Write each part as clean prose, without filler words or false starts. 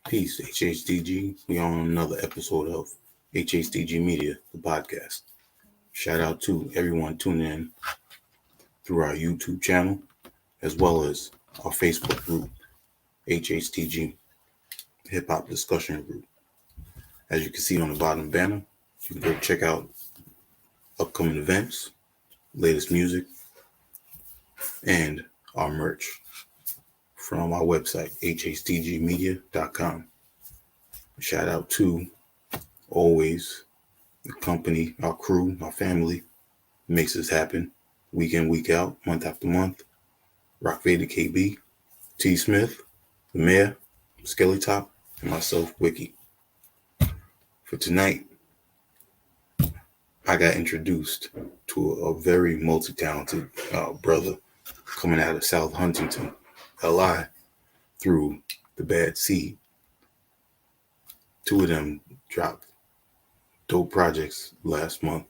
Peace, HHDG. We on another episode of HHDG Media, the podcast. Shout out to everyone tuning in through our YouTube channel, as well as our Facebook group, HHDG Hip Hop Discussion Group. As you can see on the bottom banner, you can go check out upcoming events, latest music, and our merch from our website, hhdgmedia.com. Shout out to always the company, our crew, our family makes this happen week in, week out, month after month. Rock Vader KB, T Smith, the Mayor, Skelly Top, and myself, Wiki. For tonight, I got introduced to a very multi-talented brother coming out of South Huntington, LI, through the Bad Seed. Two of them dropped dope projects last month.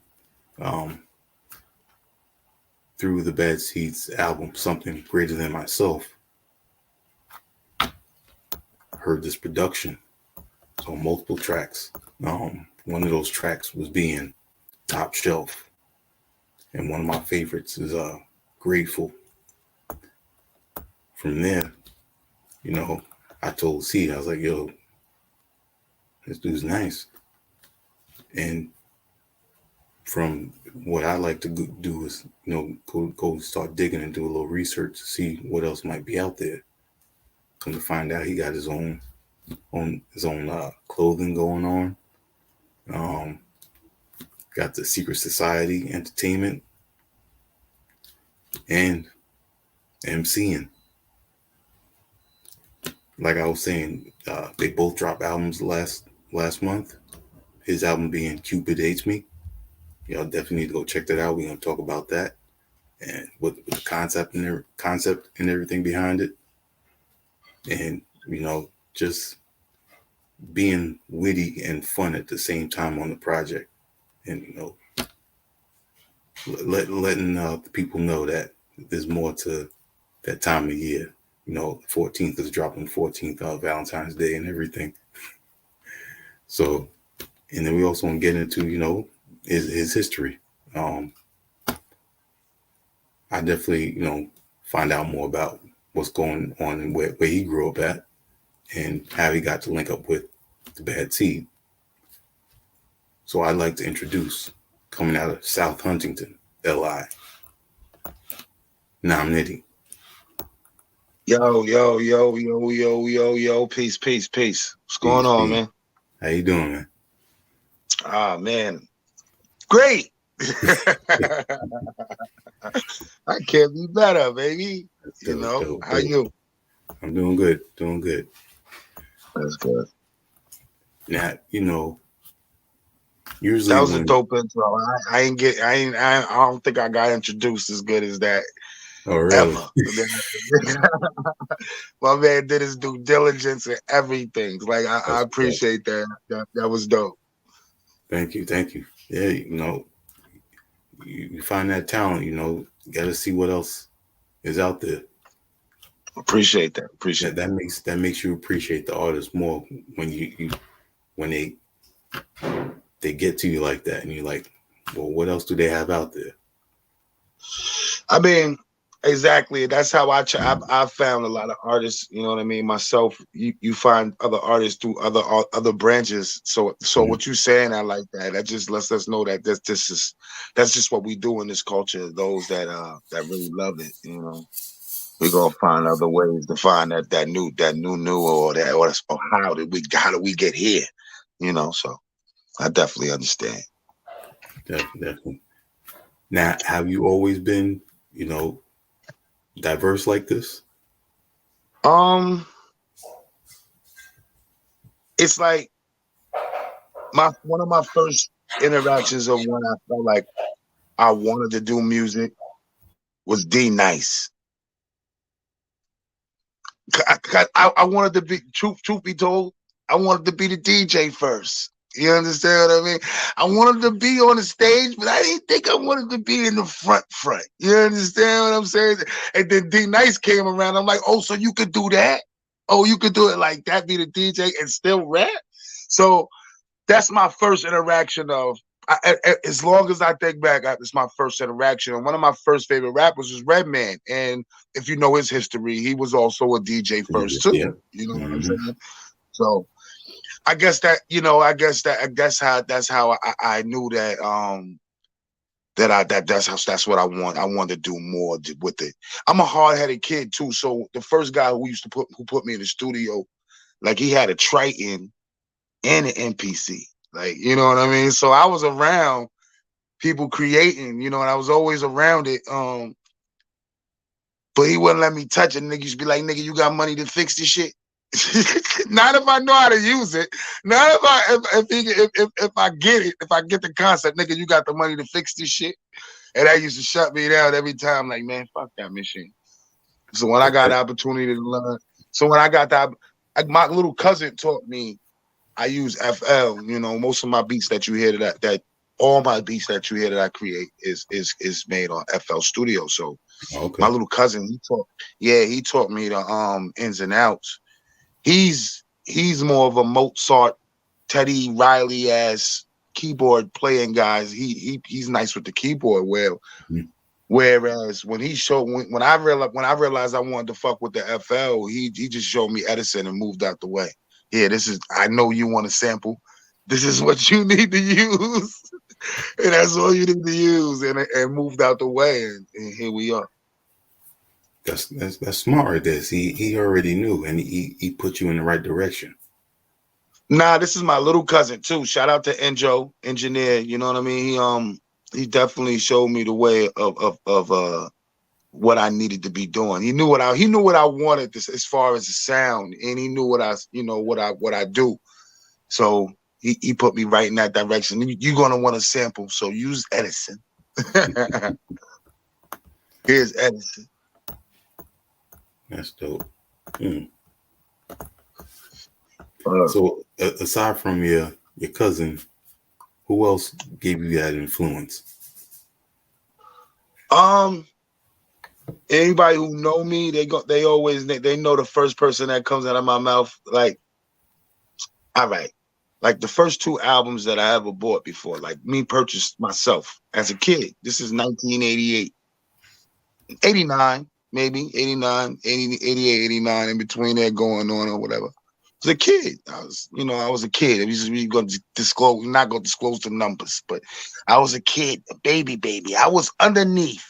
Through the Bad Seeds album, Something Greater Than Myself, heard this production. So multiple tracks. One of those tracks was being Top Shelf. And one of my favorites is Grateful. From there, I told C, I was like, yo, this dude's nice. And from what I like to do is, go start digging and do a little research to see what else might be out there. Come to find out, he got his own clothing going on. Got the Secret Society Entertainment and MCing. Like I was saying, they both dropped albums last month. His album being Cupid Hates Me. Y'all definitely need to go check that out. We're gonna talk about that and with the concept and everything behind it. And just being witty and fun at the same time on the project. And letting the people know that there's more to that time of year. 14th is dropping 14th of Valentine's Day and everything. So, and then we also want to get into, his history. I definitely, find out more about what's going on and where he grew up at and how he got to link up with the Bad Seed. So I'd like to introduce, coming out of South Huntington, LI. Now I'm Nitty. Yo, peace. What's going on, man? How you doing, man? Ah, man. Great. I can't be better, baby. Dope. How you? I'm doing good. That's good. Now, usually that was a dope intro. I don't think I got introduced as good as that. Oh, really? Ever. My man did his due diligence and everything. Like I appreciate that. That was dope. Thank you. Yeah, you find that talent. You got to see what else is out there. Appreciate that. That makes you appreciate the artist more when when they get to you like that, and you're like, well, what else do they have out there? I mean, exactly. That's how I found a lot of artists. You know what I mean? Myself, you find other artists through other branches. So what you saying, I like that. That just lets us know that that's just what we do in this culture. Those that really love it, we're gonna find other ways to find that new or how do we get here? So I definitely understand. Definitely. Now, have you always been, diverse like this? It's like one of my first interactions of when I felt like I wanted to do music was D Nice. I wanted to be truth be told, I wanted to be the DJ first. You understand what I mean? I wanted to be on the stage, but I didn't think I wanted to be in the front. You understand what I'm saying? And then D Nice came around. I'm like, oh, so you could do that? oh, you could do it like that, be the DJ and still rap. So that's my first interaction of. As long as I think back, it's my first interaction. And one of my first favorite rappers was Redman. And if you know his history, he was also a DJ first too. Yeah. You know what I'm saying? So I guess that, that's how I knew that that's what I want. I wanted to do more with it. I'm a hard-headed kid too. So the first guy who put me in the studio, like he had a Triton and an MPC. Like, you know what I mean? So I was around people creating, and I was always around it. But he wouldn't let me touch it. Nigga used to be like, nigga, you got money to fix this shit? Not if I know how to use it. Not if I get it, if I get the concept, nigga, you got the money to fix this shit. And that used to shut me down every time. Like, man, fuck that machine. So when I got the opportunity to learn, my little cousin taught me. I use FL. Most of my beats that you hear that all my beats that you hear that I create is made on FL Studio. So my little cousin, he taught me the ins and outs. He's more of a Mozart, Teddy Riley ass keyboard playing guys. He's nice with the keyboard. Whereas when I realized I wanted to fuck with the FL, he just showed me Edison and moved out the way. Yeah, I know you want to sample. This is what you need to use. And that's all you need to use. And moved out the way. And here we are. That's smart right there. See, he already knew and he put you in the right direction. Nah, this is my little cousin too. Shout out to Enjo, engineer. You know what I mean? He definitely showed me the way of what I needed to be doing. He knew what I wanted as far as the sound, and he knew what I do. So he put me right in that direction. You're gonna want to sample, so use Edison. Here's Edison. That's dope. So aside from your cousin, who else gave you that influence? Anybody who know me, they know the first person that comes out of my mouth. Like, all right, like the first 2 albums that I ever bought before, like me purchased myself as a kid. This is 1988, 89, maybe 89, 80, 88, 89, in between there going on or whatever. I was a kid. I was a kid. We're going to disclose, we're not going to disclose the numbers, but I was a kid, a baby. I was underneath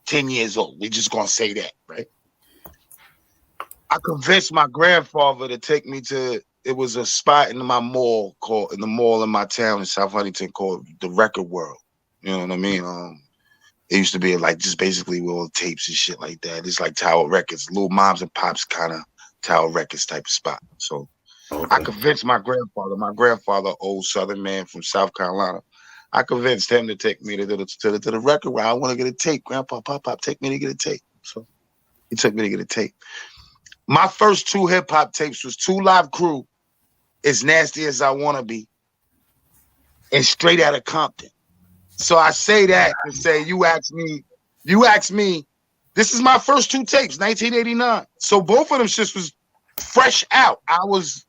10 years old. We're just going to say that, right? I convinced my grandfather to take me to, it was a spot in the mall in my town in South Huntington called the Record World. You know what I mean? It used to be like just basically with all the tapes and shit like that. It's like Tower Records, little moms and pops kind of Tower Records type of spot. So I convinced my grandfather, old Southern man from South Carolina, I convinced him to take me to the record where I want to get a tape. Grandpa, Pop, take me to get a tape. So he took me to get a tape. My first 2 hip hop tapes was 2 Live Crew, As Nasty as I Want to Be, and Straight Outta Compton. So I say that to say you asked me, this is my first 2 tapes, 1989. So both of them shits was fresh out. I was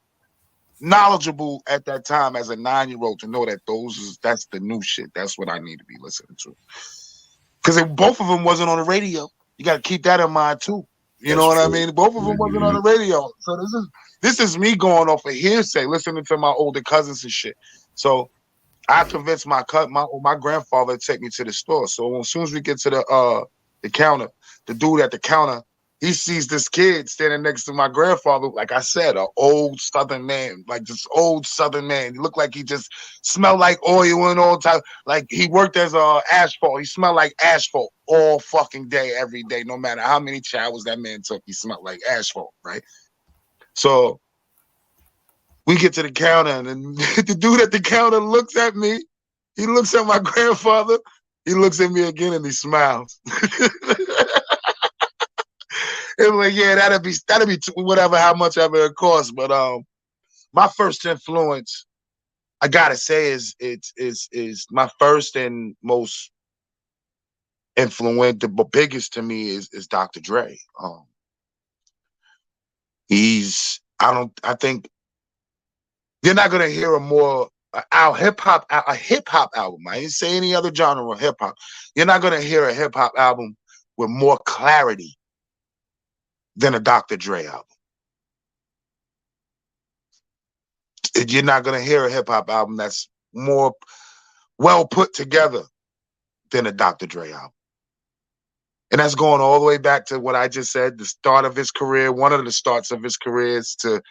knowledgeable at that time as a 9-year-old to know that that's the new shit. That's what I need to be listening to. Because both of them wasn't on the radio. You got to keep that in mind too. You know what I mean? Both of them wasn't on the radio. So this is me going off of hearsay, listening to my older cousins and shit. So I convinced my grandfather to take me to the store. So as soon as we get to the counter, the dude at the counter, he sees this kid standing next to my grandfather. Like I said, an old Southern man, like this old Southern man. He looked like he just smelled like oil and all time. Like he worked as asphalt. He smelled like asphalt all fucking day, every day, no matter how many showers that man took. He smelled like asphalt, right? So we get to the counter, and the dude at the counter looks at me. He looks at my grandfather. He looks at me again, and he smiles. It was like, yeah, that'd be whatever, how much ever it costs. But my first influence, I gotta say, is my first and most influential, but biggest to me is Dr. Dre. I think you're not gonna hear a hip hop album. I didn't say any other genre of hip hop. You're not gonna hear a hip hop album with more clarity than a Dr. Dre album. You're not gonna hear a hip hop album that's more well put together than a Dr. Dre album. And that's going all the way back to what I just said, the start of his career, one of the starts of his careers to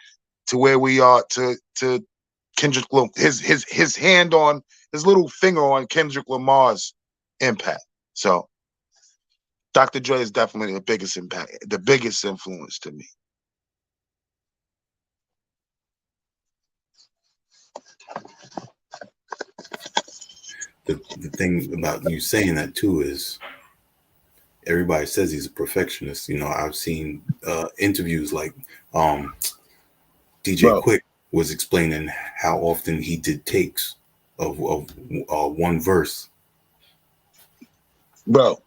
where we are to Kendrick Lamar, his hand on his little finger on Kendrick Lamar's impact. So Dr. Dre is definitely the biggest impact, the biggest influence to me. The thing about you saying that too is everybody says he's a perfectionist. You know, I've seen interviews like DJ Quick was explaining how often he did takes of one verse. Bro,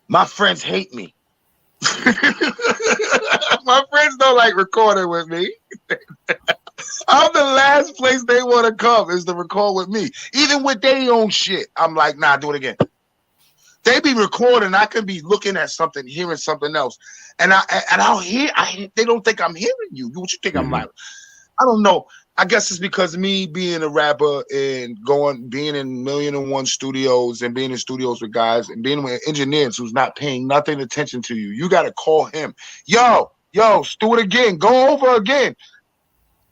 my friends hate me. My friends don't like recording with me. I'm the last place they want to come is to record with me. Even with their own shit, I'm like, nah, do it again. They be recording, I can be looking at something, hearing something else, and I'll hear. They don't think I'm hearing you. What you think I'm like? I don't know. I guess it's because me being a rapper and being in 1,000,001 studios and being in studios with guys and being with engineers who's not paying nothing attention to you. You got to call him. Yo, do it again. Go over again.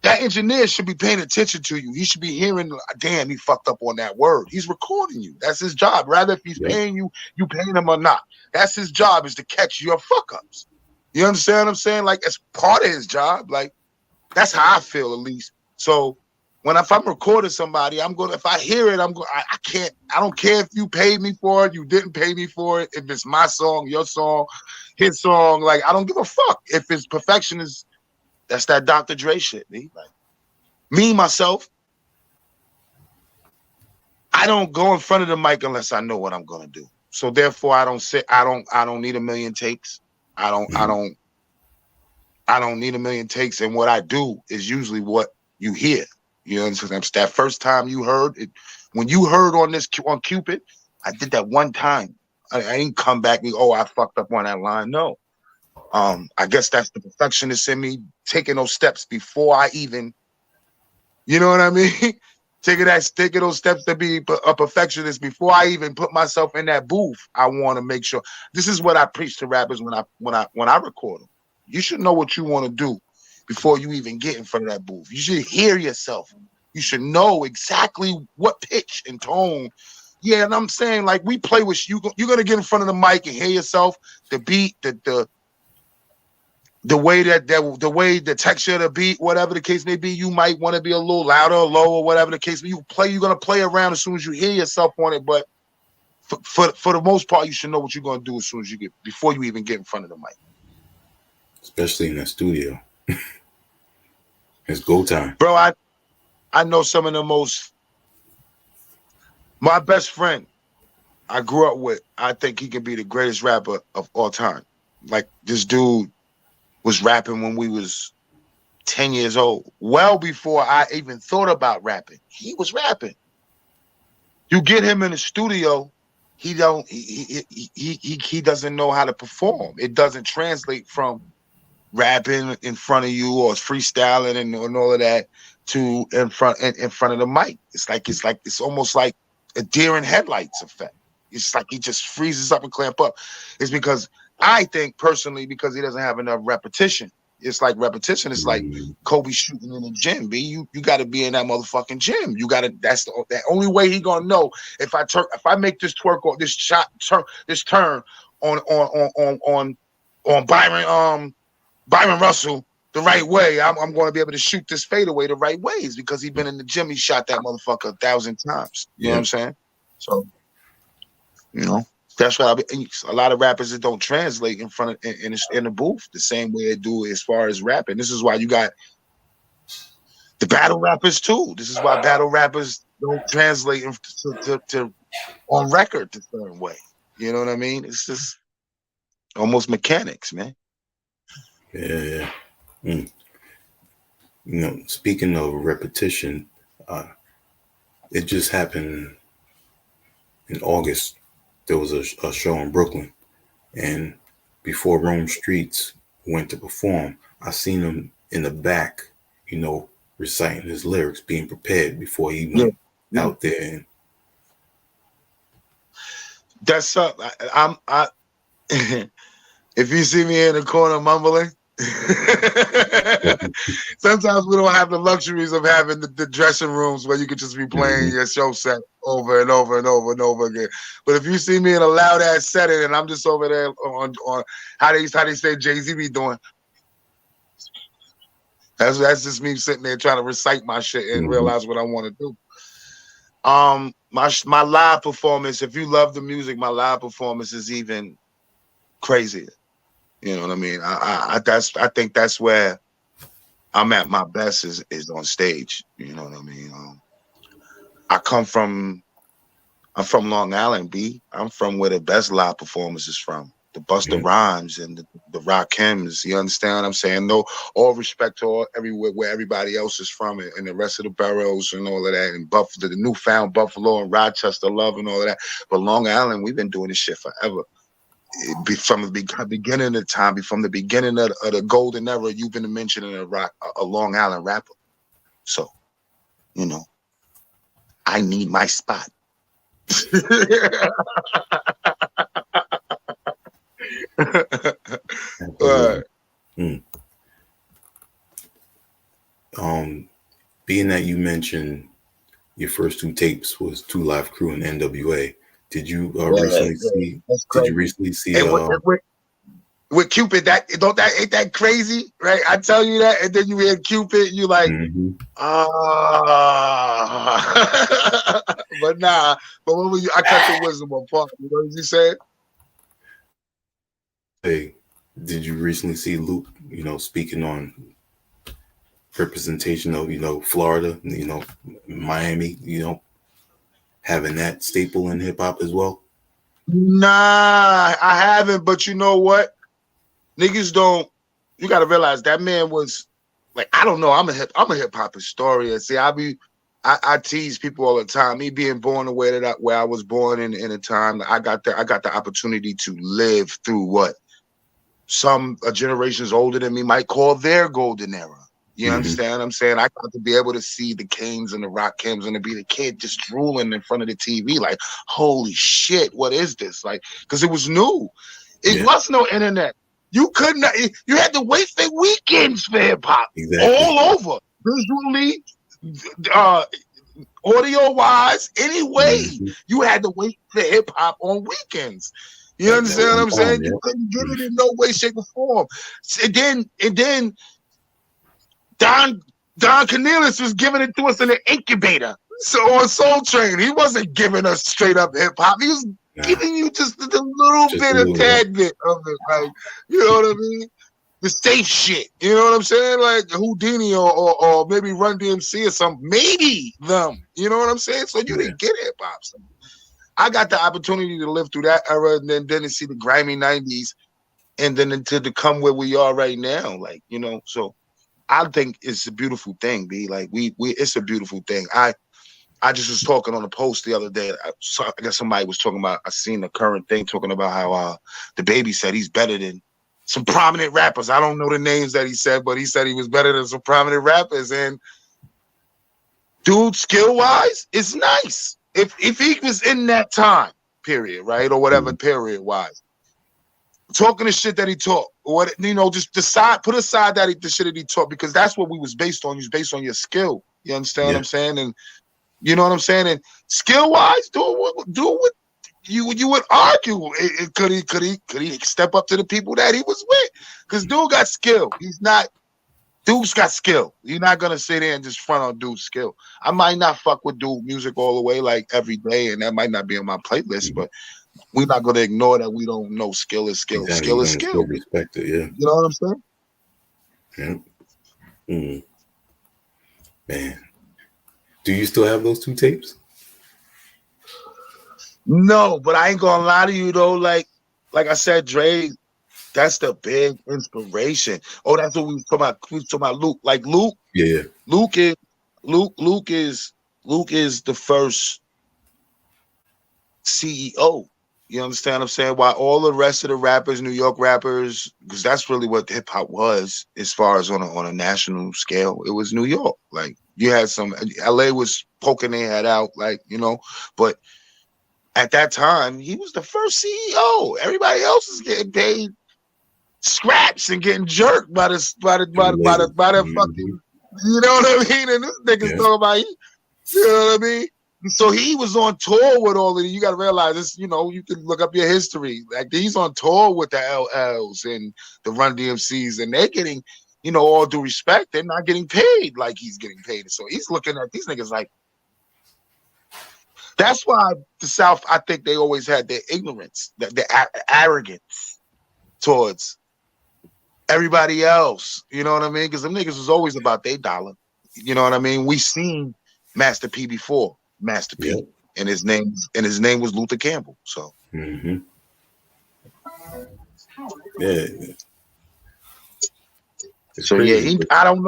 That engineer should be paying attention to you. He should be hearing, damn, he fucked up on that word. He's recording you. That's his job. Rather if he's paying you, you paying him or not. That's his job, is to catch your fuck ups. You understand what I'm saying? Like, it's part of his job. Like, that's how I feel, at least. So if I'm recording somebody, if I hear it, I don't care if you paid me for it, you didn't pay me for it. If it's my song, your song, his song, like, I don't give a fuck. If it's perfection, that's that Dr. Dre shit, me. Like, me, myself, I don't go in front of the mic unless I know what I'm gonna do. So therefore, I don't need 1,000,000 takes. I don't need 1,000,000 takes. And what I do is usually what you hear. You know, it's that first time you heard it. When you heard on Cupid, I did that one time. I ain't come back and I fucked up on that line. No. I guess that's the perfectionist in me, taking those steps before I even, you know what I mean? taking those steps to be a perfectionist before I even put myself in that booth. I want to make sure. This is what I preach to rappers when I record them. You should know what you want to do before you even get in front of that booth. You should hear yourself. You should know exactly what pitch and tone. Yeah, and I'm saying, like, we play with you. You're gonna get in front of the mic and hear yourself, the beat, the way the texture of the beat, whatever the case may be. You might want to be a little louder or lower, or whatever the case may be. You're gonna play around as soon as you hear yourself on it. But for the most part, you should know what you're gonna do as soon as before you even get in front of the mic. Especially in the studio. It's go time. Bro, I know some of the my best friend I grew up with, I think he could be the greatest rapper of all time. Like, this dude was rapping when we was 10 years old. Well before I even thought about rapping, he was rapping. You get him in the studio, he doesn't know how to perform. It doesn't translate from rapping in front of you or freestyling and all of that to in front of the mic. It's almost like a deer in headlights effect. It's like he just freezes up and clamp up. It's because I think personally, because he doesn't have enough repetition. It's like repetition. It's like Kobe shooting in the gym. B, you got to be in that motherfucking gym. You got to. That's the only way he gonna know if I make this twerk or this shot this turn on Byron Russell the right way. I'm going to be able to shoot this fadeaway the right ways because he's been in the gym. He shot that motherfucker 1,000 times. You know what I'm saying? So, you know, that's what a lot of rappers that don't translate in front of in the booth the same way they do as far as rapping. This is why you got the battle rappers too. This is why battle rappers don't translate to on record the certain way. You know what I mean? It's just almost mechanics, man. Yeah. Mm. Speaking of repetition, it just happened in August. There was a show in Brooklyn, and before Rome Streets went to perform, I seen him in the back, reciting his lyrics, being prepared before he Yeah. went out there. And That's up. I if you see me in the corner mumbling, sometimes we don't have the luxuries of having the dressing rooms where you could just be playing your show set over and over and over and over again. But if you see me in a loud ass setting and I'm just over there on how they say Jay-Z be doing, that's just me sitting there trying to recite my shit and realize what I want to do. My live performance, if you love the music, my live performance is even crazier. You know what I mean? I think that's where I'm at my best is on stage. You know what I mean? I'm from Long Island, B. I'm from where the best live performance is from. The Busta Rhymes and the Rakims. You understand what I'm saying? No, all respect to everywhere where everybody else is from and the rest of the boroughs and all of that, and Buffalo, the newfound Buffalo and Rochester love and all of that. But Long Island, we've been doing this shit forever. From the beginning of time, from the beginning of the golden era, you've been mentioning a Long Island rapper. So, I need my spot. Being that you mentioned your first two tapes was Two Live Crew and NWA, did you recently see? Did you recently see? With Cupid, ain't that crazy, right? I tell you that, and then you hear Cupid, you like, but nah. But what were you? I cut the wisdom apart. What did you say? Hey, did you recently see Luke? Speaking on representation of Florida, Miami, having that staple in hip hop as well. Nah, I haven't. But you know what? Niggas don't. You got to realize that man was like, I don't know. I'm a hip hop historian. See, I tease people all the time. Me being born the way where I was born in a time, I got the opportunity to live through what some generations older than me might call their golden era. You understand what I'm saying? I got to be able to see the Canes and the Rakims and to be the kid just drooling in front of the TV, like, holy shit, what is this? Like, because it was new. It was no internet. You couldn't. You had to wait for weekends for hip hop all over, visually, audio wise. Anyway, you had to wait for hip hop on weekends. You understand what I'm saying? You couldn't get it in no way, shape, or form. And then Don Cornelius was giving it to us in an incubator. So on Soul Train, he wasn't giving us straight up hip hop. He was giving you just a tad bit of it, like, you know what I mean? The safe shit, you know what I'm saying? Like Houdini or maybe Run DMC or something, maybe them, you know what I'm saying? So you didn't get hip hop. So I got the opportunity to live through that era and then to see the grimy 90s and then to come where we are right now, like, so I think it's a beautiful thing, B. Like it's a beautiful thing. I just was talking on a post the other day. I guess somebody was talking about. I seen the current thing talking about how the baby said he's better than some prominent rappers. I don't know the names that he said, but he said he was better than some prominent rappers. And dude, skill wise, it's nice. If he was in that time period, right, or whatever period wise, talking the shit that he taught, or just put aside the shit that he taught, because that's what we was based on. He was based on your skill. You understand what I'm saying? And you know what I'm saying? And skill wise, do what you would argue. Could he step up to the people that he was with? Because dude got skill. Dude's got skill. You're not gonna sit there and just front on dude's skill. I might not fuck with dude music all the way, like every day, and that might not be on my playlist, but we're not gonna ignore that we don't know skill is skill. Exactly. Skill is skill. Respect it, yeah. You know what I'm saying? Yeah. Man. Do you still have those two tapes? No, but I ain't gonna lie to you though. Like I said, Dre, That's the big inspiration. Oh, that's what we was talking about. We was talking about Luke. Like Luke, Yeah. Luke is Luke. Luke is the first CEO. You understand what I'm saying? While all the rest of the rappers, New York rappers, because that's really what hip hop was, as far as on a national scale, it was New York. Like you had some, LA was poking their head out, like but at that time he was the first CEO. Everybody else is getting paid scraps and getting jerked by the Mm-hmm. fucking, you know what I mean? And this nigga's Yeah. talking about, you know what I mean? So he was on tour with all of you. You got to realize this, you can look up your history. Like he's on tour with the LLs and the Run DMCs, and they're getting, all due respect, they're not getting paid like he's getting paid. So he's looking at these niggas like, that's why the South, I think they always had their ignorance, their arrogance towards everybody else. You know what I mean? Because them niggas was always about their dollar. You know what I mean? We seen Master P before Master P, Yep. and his name was Luther Campbell. So Mm-hmm. Yeah. It's so yeah, crazy. I don't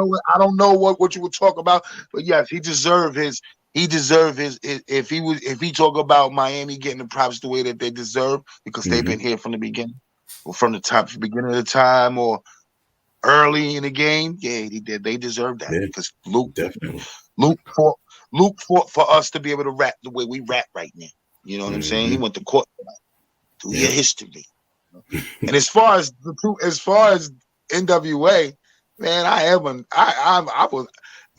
know what you would talk about, but yes, he deserved his. If he talk about Miami getting the props the way that they deserve, because they've been Mm-hmm. here from the beginning, or from the beginning of the time, or early in the game. Yeah, he did. They deserve that, Yeah, because Luke definitely. Luke fought Luke fought for us to be able to rap the way we rap right now. You know what I'm saying? He Mm-hmm. went to court through your Yep. history. And as far as NWA, man, I was,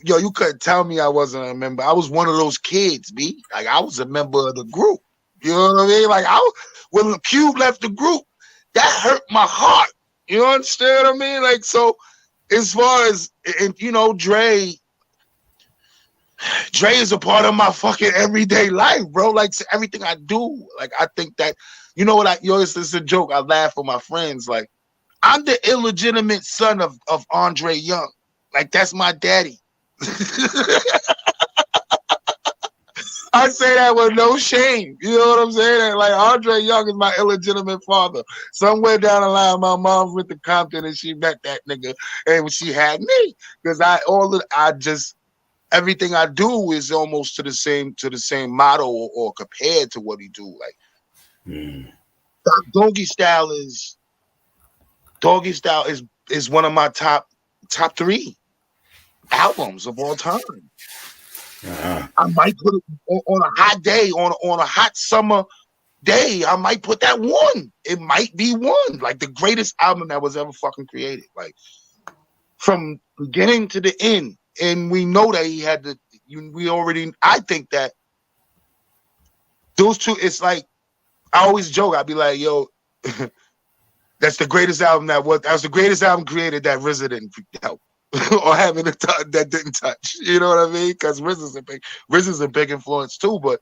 you couldn't tell me I wasn't a member. I was one of those kids, B. Like I was a member of the group. You know what I mean? Like when Cube left the group, that hurt my heart. You understand what I mean? Like, so as far as, and Dre is a part of my fucking everyday life, bro. Like everything I do, like I think that, you know what this is a joke. I laugh with my friends. Like I'm the illegitimate son of Andre Young. Like that's my daddy. I say that with no shame. You know what I'm saying? Like Andre Young is my illegitimate father. Somewhere down the line, my mom went to Compton and she met that nigga, and she had me because everything I do is almost to the same motto, or compared to what he do. Like Mm. Doggy Style is one of my top 3 albums of all time. Uh-huh. I might put it on a hot day, on a hot summer day. I might put that one. It might be one, like the greatest album that was ever fucking created, like from beginning to the end. And we know that he had I think that those two, it's like, I always joke, I'd be like, yo, that's the greatest album that was the greatest album created that RZA didn't help. Or having that didn't touch. You know what I mean? Because RZA's a big influence too, but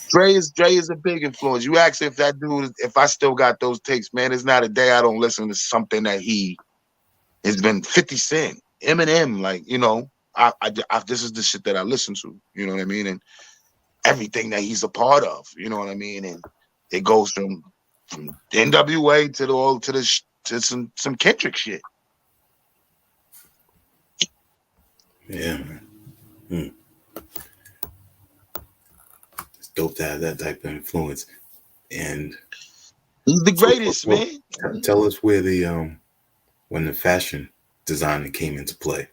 Dre is a big influence. You ask if that dude, if I still got those takes, man, it's not a day I don't listen to something that he has been. 50 Cent, Eminem, like, this is the shit that I listen to. You know what I mean? And everything that he's a part of. You know what I mean? And it goes from NWA to some Kendrick shit. Yeah, man. Mm. It's dope to have that type of influence. And He's the so, greatest, man. tell us where when the fashion designer came into play.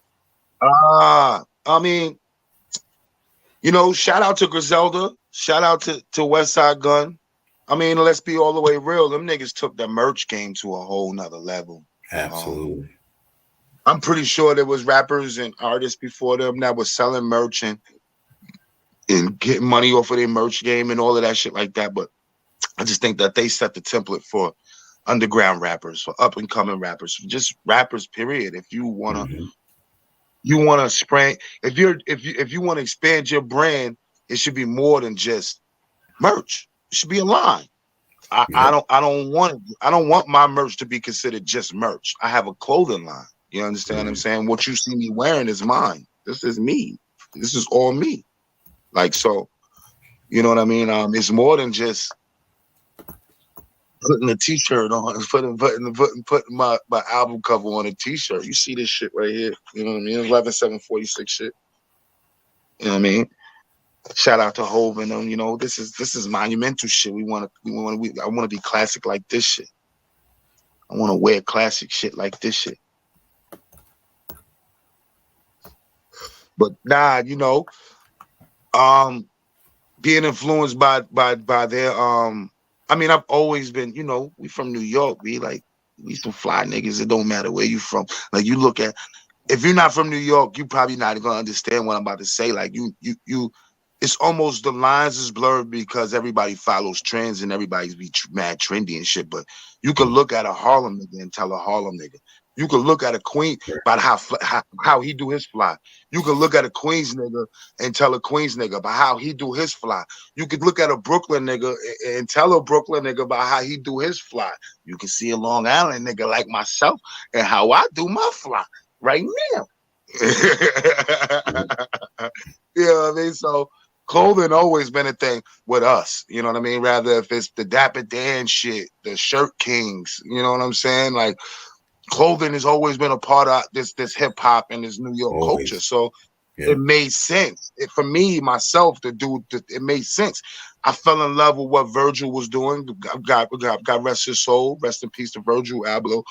I mean, shout out to Griselda. Shout out to West Side Gun. I mean, let's be all the way real. Them niggas took the merch game to a whole nother level. Absolutely. I'm pretty sure there was rappers and artists before them that was selling merch and getting money off of their merch game and all of that shit like that. But I just think that they set the template for underground rappers, for up and coming rappers, for just rappers, period. If you wanna spread, if you want to expand your brand, it should be more than just merch. It should be a line. I don't want my merch to be considered just merch. I have a clothing line. You understand what I'm saying? What you see me wearing is mine. This is me. This is all me. Like, so, you know what I mean? It's more than just putting a t-shirt on, putting my album cover on a t-shirt. You see this shit right here. You know what I mean? 11746 shit. You know what I mean? Shout out to Hov and them. You know, this is monumental shit. I want to be classic like this shit. I want to wear classic shit like this shit. But nah, you know, being influenced by their I mean, I've always been, you know, we from New York. We some fly niggas. It don't matter where you from. Like, you look at, if you're not from New York, you probably not gonna understand what I'm about to say. Like, you it's almost the lines is blurred because everybody follows trends and everybody's mad trendy and shit. But you can look at a Harlem nigga and tell a Harlem nigga. You can look at a Queen by how he do his fly. You can look at a Queens nigga and tell a Queens nigga by how he do his fly. You could look at a Brooklyn nigga and tell a Brooklyn nigga by how he do his fly. You can see a Long Island nigga like myself and how I do my fly right now. You know what I mean? So clothing always been a thing with us. You know what I mean? Rather if it's the Dapper Dan shit, the Shirt Kings, you know what I'm saying? Like, clothing has always been a part of this hip hop and this New York culture. So it made sense. For me, myself, it made sense. I fell in love with what Virgil was doing. God rest his soul. Rest in peace to Virgil Abloh.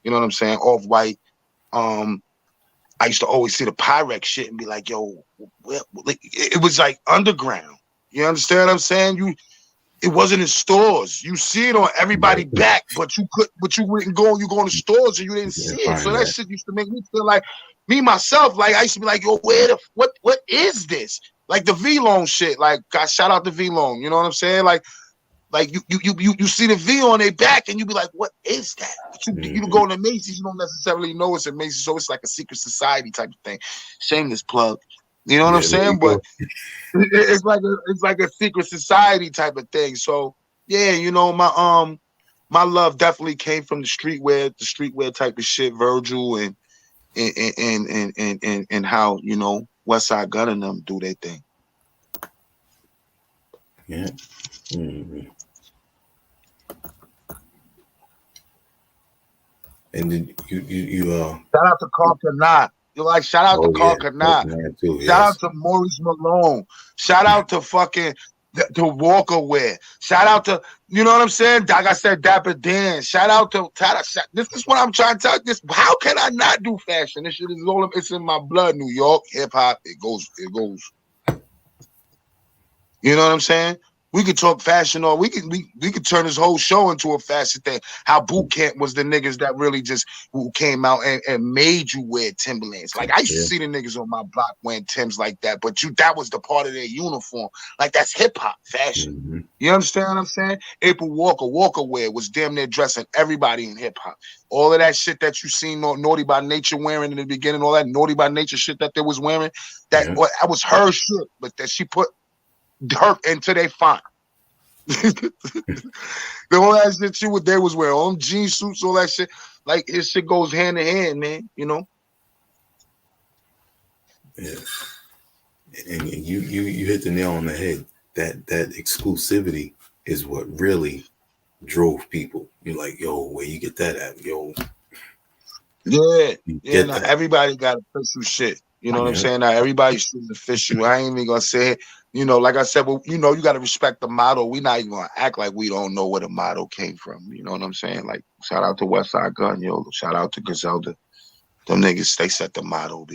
You know what I'm saying? Off-White. I used to always see the Pyrex shit and be like, yo, it was like underground. You understand what I'm saying? It wasn't in stores. You see it on everybody back, but you wouldn't go. You go in the stores and you didn't see it. So that shit used to make me feel like me myself. Like, I used to be like, yo, what is this? Like the V-Lone shit. Like, God, shout out to V-Lone. You know what I'm saying? Like you see the V on their back and you be like, what is that? You go to Macy's, you don't necessarily know it's a Macy's, so it's like a secret society type of thing. Shameless plug. You know what I'm saying? But it's like a secret society type of thing. So yeah, you know, my love definitely came from the streetwear type of shit, Virgil and how, you know, Westside Gunn and them do their thing. Yeah. Mm-hmm. And then you shout out to Carl Kanat. You're like, shout out to Carl Kanat. Shout out to Maurice Malone. Shout out to fucking to Walker Wear. Shout out to, you know what I'm saying? Like I said, Dapper Dan. Shout out to Tata. This is what I'm trying to tell you. How can I not do fashion? This shit is it's in my blood. New York hip hop. It goes. You know what I'm saying? We could talk fashion, or we could turn this whole show into a fashion thing. How boot camp was the niggas that really just who came out and made you wear Timberlands. Like, I used to see the niggas on my block wearing Timbs like that, but that was the part of their uniform. Like, that's hip hop fashion. Mm-hmm. You understand what I'm saying? April Walker Wear was damn near dressing everybody in hip hop. All of that shit that you seen Naughty by Nature wearing in the beginning, all that Naughty by Nature shit that they was wearing, that was her shit, but that she put her into their font. The whole ass shit they was wearing, all them jean suits, all that shit. Like, his shit goes hand in hand, man. You know. Yeah, and you hit the nail on the head. That exclusivity is what really drove people. You're like, yo, where you get that at, yo? Yeah. Now, everybody got official shit. You know what I'm saying? Now everybody's shooting official. I ain't even gonna say it. You know, like I said, well, you know, you got to respect the motto. We not even gonna act like we don't know where the motto came from. You know what I'm saying? Like, shout out to Westside Gunn, yo. Shout out to Griselda. Them niggas, they set the motto.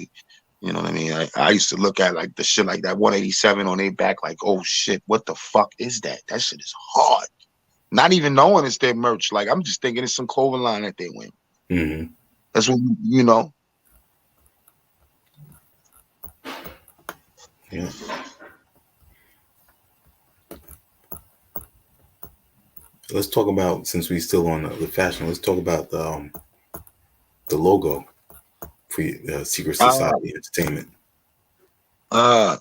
You know what I mean? I used to look at like the shit like that 187 on their back, like, oh shit, what the fuck is that? That shit is hard. Not even knowing it's their merch. Like, I'm just thinking it's some clothing line that they win. Mm-hmm. That's what you know. Yeah. Let's talk about, since we still on the fashion, let's talk about the logo for Secret Society Entertainment. Yeah.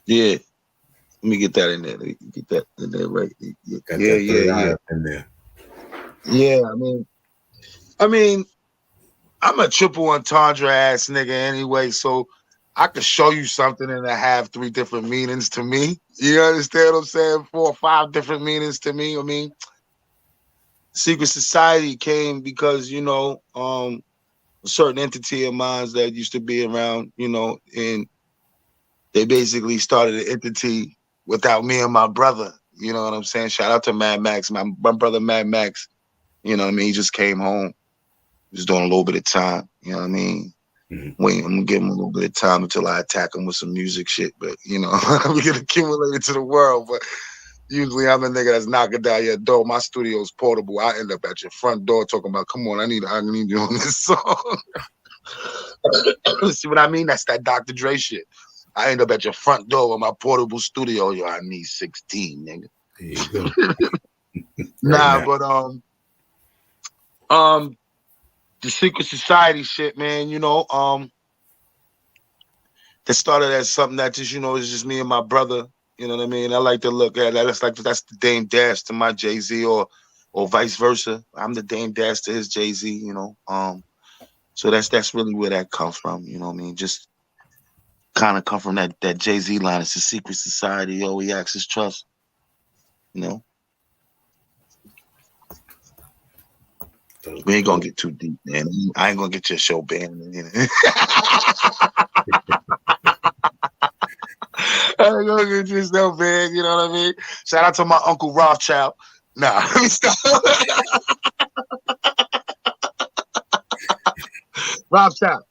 Let me get that in there. Get that in there, right? Yeah. In there. Yeah, I mean, I'm a triple entendre ass nigga anyway, so I could show you something and it have 3 different meanings to me. You understand what I'm saying? 4 or 5 different meanings to me. I mean, Secret Society came because, you know, a certain entity of mine that used to be around, you know, and they basically started an entity without me and my brother. You know what I'm saying? Shout out to Mad Max, my brother Mad Max. You know what I mean? He just came home. Just doing a little bit of time. You know what I mean? Wait, I'm gonna give him a little bit of time until I attack him with some music shit. But you know, we get accumulated to the world. But usually I'm a nigga that's knocking down your door. My studio's portable. I end up at your front door talking about, come on, I need you on this song. See what I mean? That's that Dr. Dre shit. I end up at your front door with my portable studio. Yo, I need 16, nigga. There you go. Nah, but the Secret Society shit, man, you know, that started as something that just, you know, is just me and my brother. You know what I mean? I like to look at that. That's the Dame Dash to my Jay-Z or vice versa. I'm the Dame Dash to his Jay-Z, you know. So that's really where that comes from, you know what I mean? Just kind of come from that Jay-Z line. It's a Secret Society. Yo, he acts his trust, you know. We ain't gonna get too deep, man. I ain't gonna get your show banned. You know? I ain't gonna get your show banned. You know what I mean? Shout out to my Uncle Rothschild. Nah, let me stop. Rothschild,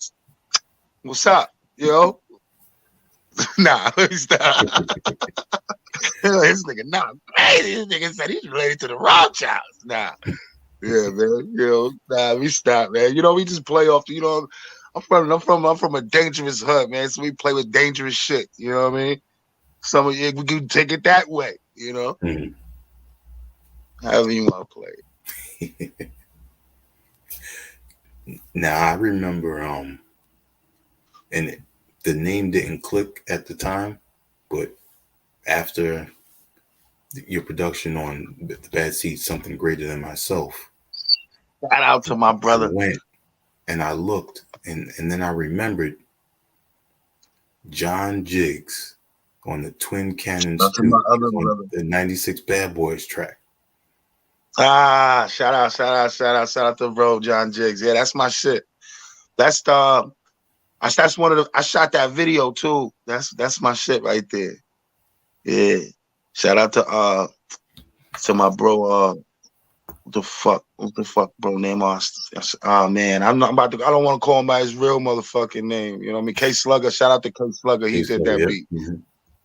what's up? Yo, nah, let me stop. This nigga, nah, crazy. This nigga said he's related to the Rothschilds. Nah. Yeah, man. You know, nah, we stop, man. You know, we just play off. You know, I'm from a dangerous hood, man. So we play with dangerous shit. You know what I mean? Some of you, we can take it that way. You know, however you want to play it. Now I remember, and the name didn't click at the time, but after your production on the Bad Seed, Something Greater Than Myself. Shout out to my brother. I went and I looked, and then I remembered John Jiggs on the Twin Cannons 2, on the 96 Bad Boys track. Shout out to bro John Jiggs. Yeah, that's my shit. That's one of the. I shot that video too. That's my shit right there. Yeah. Shout out to my bro. What the fuck, bro? Name Austin. Oh man, I don't want to call him by his real motherfucking name. You know what I mean? K Slugger. Shout out to K Slugger. He did that beat. Mm-hmm.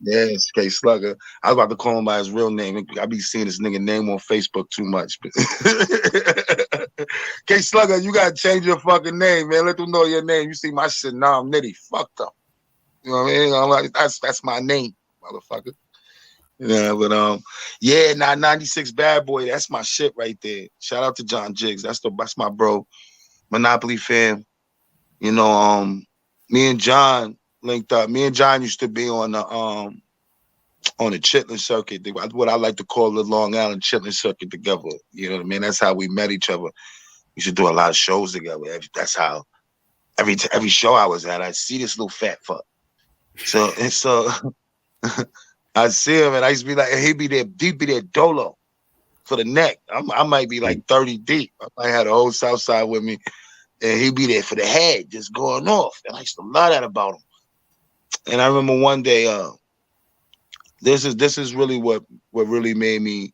Yes, K Slugger. I was about to call him by his real name. I be seeing this nigga name on Facebook too much. But K Slugger, you gotta change your fucking name, man. Let them know your name. You see my shit now, I'm Nitty. Fucked up. You know what I mean? I'm like, that's my name, motherfucker. Yeah, but 96 Bad Boy, that's my shit right there. Shout out to John Jiggs. That's my bro. Monopoly fan. You know, me and John linked up. Me and John used to be on the Chitlin circuit, what I like to call the Long Island Chitlin circuit together. You know what I mean? That's how we met each other. We used to do a lot of shows together. That's how every show I was at, I'd see this little fat fuck. So I see him and I used to be like, he'd be there dolo for the neck. I might be like 30 deep. I might have the whole South Side with me. And he'd be there for the head, just going off. And I used to love that about him. And I remember one day, this is really what really made me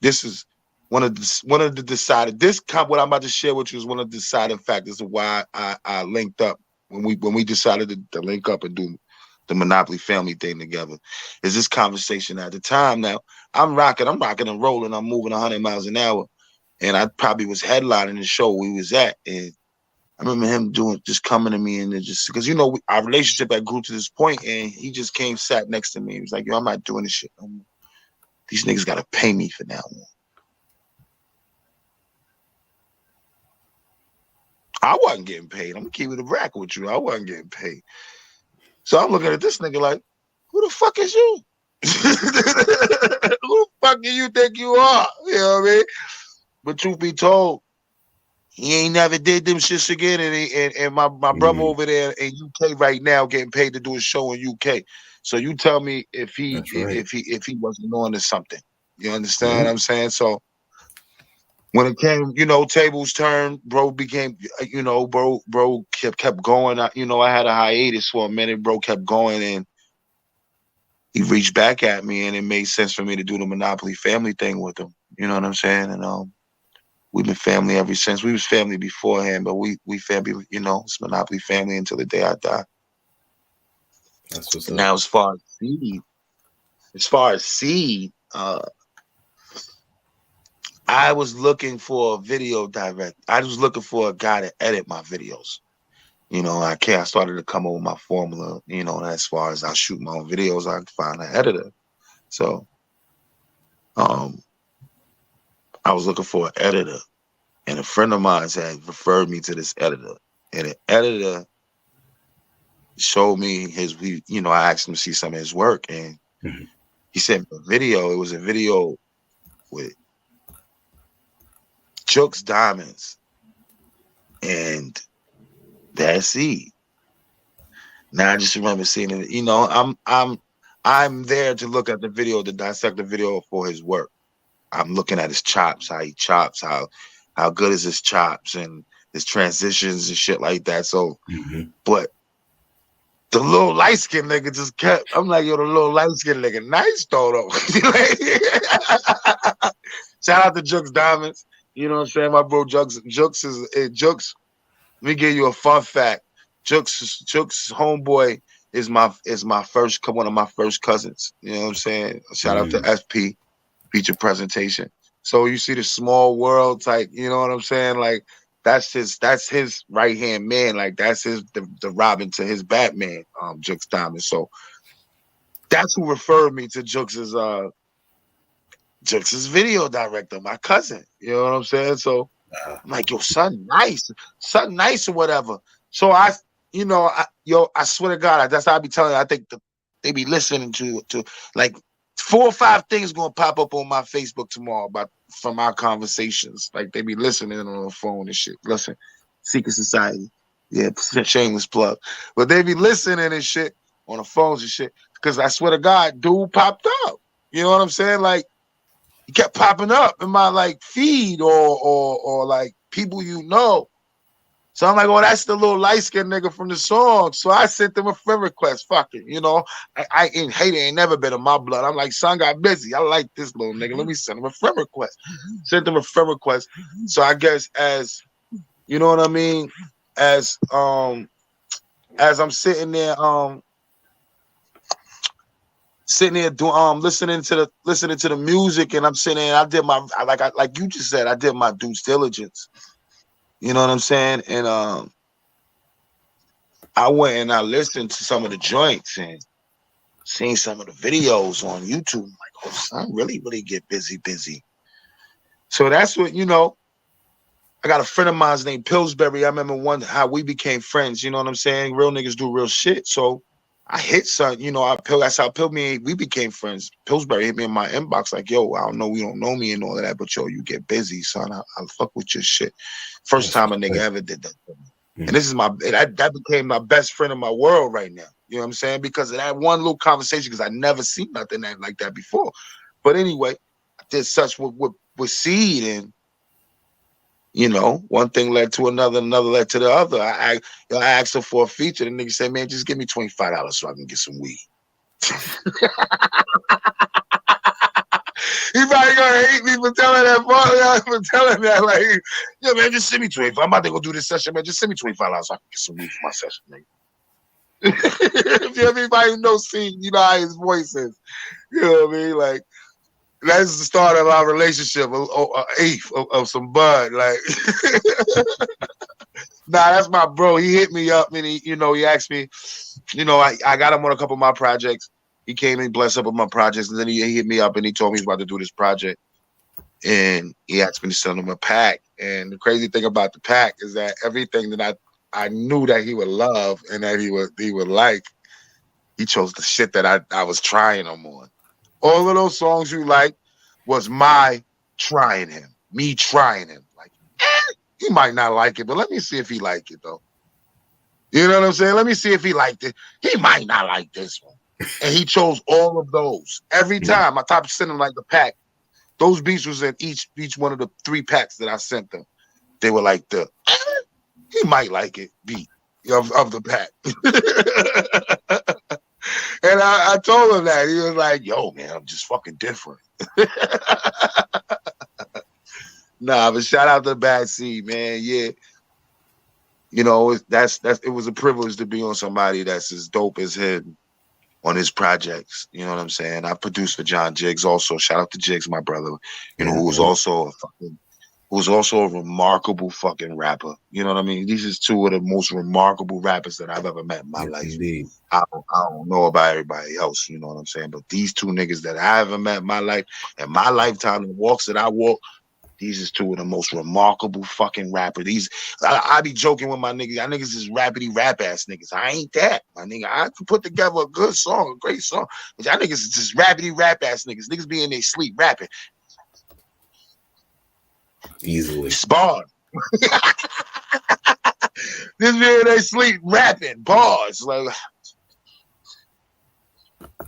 this is one of the decided, what I'm about to share with you is one of the deciding factors of why I linked up when we decided to link up and do the Monopoly family thing together. Is this conversation at the time. Now I'm rocking and rolling, I'm moving 100 miles an hour, and I probably was headlining the show we was at, and I remember him just coming to me and just because, you know, our relationship had grew to this point, and he just came, sat next to me. He was like, yo, I'm not doing this shit no more. These niggas got to pay me for now on. I wasn't getting paid. I'm going to keep it a rack with you. I wasn't getting paid. So I'm looking at this nigga like, who the fuck is you? Who the fuck do you think you are? You know what I mean? But truth be told, he ain't never did them shits again, and my brother over there in UK right now getting paid to do a show in UK. So you tell me if he wasn't on to something. You understand what I'm saying? So when it came, tables turned, bro became, bro kept going. I had a hiatus for a minute. Bro kept going, and he reached back at me, and it made sense for me to do the Monopoly family thing with him. You know what I'm saying? And we've been family ever since. We was family beforehand, but we family. It's Monopoly family until the day I die. That's what's up. Now, as far as seed, I was looking for a video direct. I was looking for a guy to edit my videos. I started to come up with my formula. As far as I shoot my own videos, I find an editor. So, I was looking for an editor, and a friend of mine had referred me to this editor, and the editor showed me I asked him to see some of his work, and he sent me a video. It was a video with Jux Diamonds and that's it. Now I just remember seeing it. I'm there to look at the video, to dissect the video for his work. I'm looking at his chops, how he chops, how good is his chops and his transitions and shit like that. So, but the little light skinned nigga just kept. I'm like, yo, the little light skinned nigga, nice though. Shout out to Jux Diamonds. You know what I'm saying? My bro Jux is Jux. Let me give you a fun fact. Jux homeboy is one of my first cousins. You know what I'm saying? Shout out to SP feature presentation. So you see the small world type, you know what I'm saying? Like that's his right hand man. Like that's the Robin to his Batman, Jux Diamond. So that's who referred me to Jux's video director, my cousin. You know what I'm saying? So I'm like, yo, son nice or whatever. So I swear to God, that's how I be telling you. I think they be listening to like 4 or 5 things gonna pop up on my Facebook tomorrow from our conversations. Like they be listening on the phone and shit. Listen, Secret Society, yeah, shameless plug, but they be listening and shit on the phones and shit. Because I swear to God, dude popped up. You know what I'm saying? Like he kept popping up in my like feed or like people So I'm like, oh, that's the little light-skinned nigga from the song. So I sent them a friend request. Fuck it, I ain't hate it, ain't never been in my blood. I'm like, son got busy. I like this little nigga. Let me send him a friend request. Sent him a friend request. So I guess as you know what I mean, as I'm sitting there doing listening to the music, and I'm sitting there, I did my like you just said, I did my due diligence. You know what I'm saying? And I went and I listened to some of the joints and seen some of the videos on YouTube. I'm like, oh, son, really get busy. So that's what, I got a friend of mine named Pillsbury. I remember how we became friends. You know what I'm saying? Real niggas do real shit. So I hit son, that's how we became friends. Pillsbury hit me in my inbox like, yo, I don't know, you don't know me and all of that, but yo, you get busy, son. I'll fuck with your shit. First time a nigga ever did that. And this is that became my best friend in my world right now. You know what I'm saying? Because of that one little conversation, because I never seen nothing like that before. But anyway, I did such with Seed, and one thing led to another led to the other. I asked her for a feature. The nigga said, man, just give me $25 so I can get some weed. He probably gonna hate me for telling that, like, yo, man, just send me 25. I'm about to go do this session, man. Just send me $25 so I can get some weed for my session, nigga. If everybody knows Seed, you know how his voice is. You know what I mean? Like, that's the start of our relationship, eighth of some bud. Like, nah, that's my bro. He hit me up and he asked me, I got him on a couple of my projects. He came and blessed up with my projects, and then he hit me up and he told me he's about to do this project. And he asked me to send him a pack. And the crazy thing about the pack is that everything that I knew that he would love and that he would like, he chose the shit that I was trying him on. All of those songs you like was me trying him. Like, he might not like it, but let me see if he like it, though. You know what I'm saying? Let me see if he liked it. He might not like this one. And he chose all of those. Every time I top send him like the pack. those beats was in each one of the 3 packs that I sent them. They were like he might like it beat of the pack. And I told him that. He was like, yo, man, I'm just fucking different. Nah, but shout out to Bad Seed, man. Yeah. You know, it was a privilege to be on somebody that's as dope as him on his projects. You know what I'm saying? I produced for John Jiggs also. Shout out to Jiggs, my brother, you know, who was also a remarkable fucking rapper. You know what I mean? These is 2 of the most remarkable rappers that I've ever met in my life. Indeed. I don't know about everybody else, you know what I'm saying? But these 2 niggas that I ever met in my life, and my lifetime, the walks that I walk, these is 2 of the most remarkable fucking rappers. I be joking with my niggas. Y'all niggas is rapidy rap ass niggas. I ain't that, my nigga. I can put together a good song, a great song. But y'all niggas is just rapidy rap ass niggas. Niggas be in their sleep rapping. Easily. Bars. This man they sleep rapping bars. Like,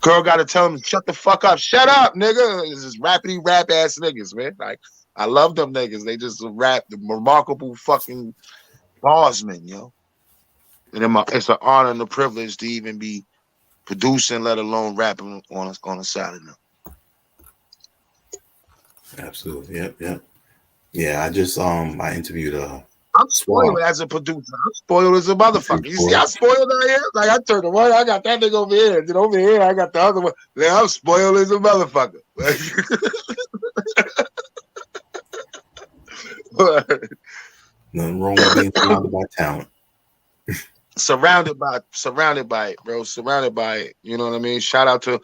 girl gotta tell him, shut the fuck up. Shut up, nigga. This is rapidy rap ass niggas, man. Like, I love them niggas. They just rap the remarkable fucking barsmen, yo. And it's an honor and a privilege to even be producing, let alone rapping on a side of them. Absolutely. Yep. Yeah, I just I interviewed I'm spoiled as a producer. I'm spoiled as a motherfucker. You see, I'm spoiled out here. Like, I turned the one, I got that nigga over here, and then over here I got the other one. Then I'm spoiled as a motherfucker. Nothing wrong with being surrounded by talent. Surrounded by it, bro. Surrounded by it. You know what I mean? Shout out to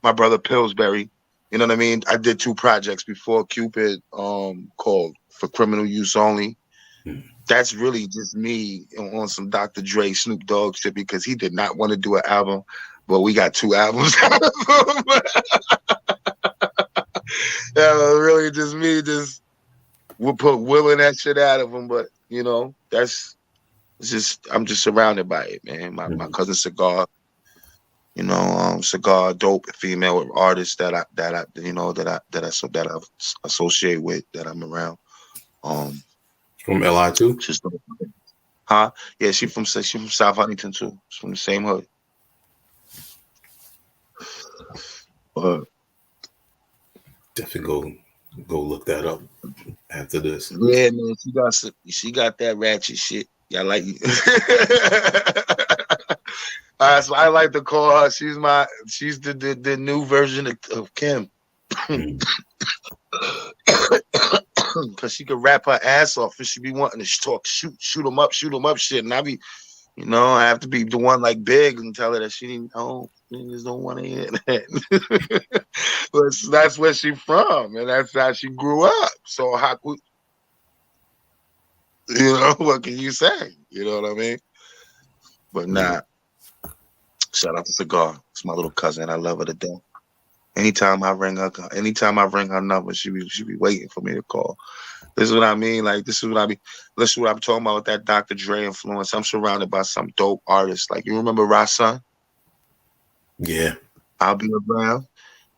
my brother Pillsbury. You know what I mean? I did 2 projects before Cupid, called For Criminal Use Only. That's really just me on some Dr. Dre, Snoop Dogg shit, because he did not want to do an album, but we got 2 albums out of him. Really just me, we'll put willing that shit out of him, but you know, I'm just surrounded by it, man. My cousin Cigar, you know, Cigar, dope female artist that I associate with, that I'm around. From LI too? Huh? Yeah, she from South Huntington too. She's from the same hood. Definitely go look that up after this. Yeah, man, she got that ratchet shit. Yeah, I like you. So I like to call her. She's the new version of Kim. Cause she could rap her ass off, and she be wanting to shoot them up shit, and I be, you know, I have to be the one like Big and tell her that she didn't know. Niggas don't want to hear that. But that's where she from, and that's how she grew up. So how could, you know, what can you say? You know what I mean? But nah. Shout out to Cigar. It's my little cousin. I love her to death. Anytime I ring her number, she be waiting for me to call. This is what I mean. Like, this is what I'm talking about with that Dr. Dre influence. I'm surrounded by some dope artists. Like, you remember Rasan? Yeah. I'll Be Around.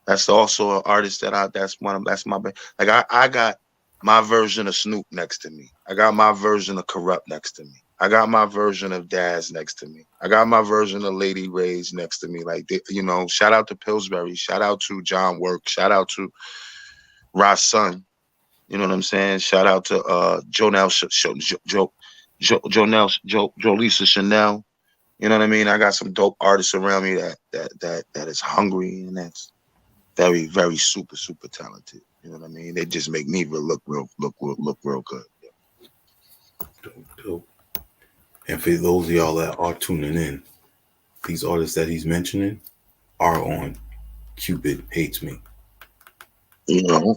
That's also an artist that's my like I got my version of Snoop next to me. I got my version of Corrupt next to me. I got my version of Daz next to me. I got my version of Lady Rage next to me. Like, you know, shout out to Pillsbury. Shout out to John Work. Shout out to Ross Son. You know what I'm saying? Shout out to Jolisa Chanel. You know what I mean? I got some dope artists around me that is hungry and that's very, very super, super talented. You know what I mean? They just make me look real good. Dope. And for those of y'all that are tuning in, these artists that he's mentioning are on Cupid Hates Me. You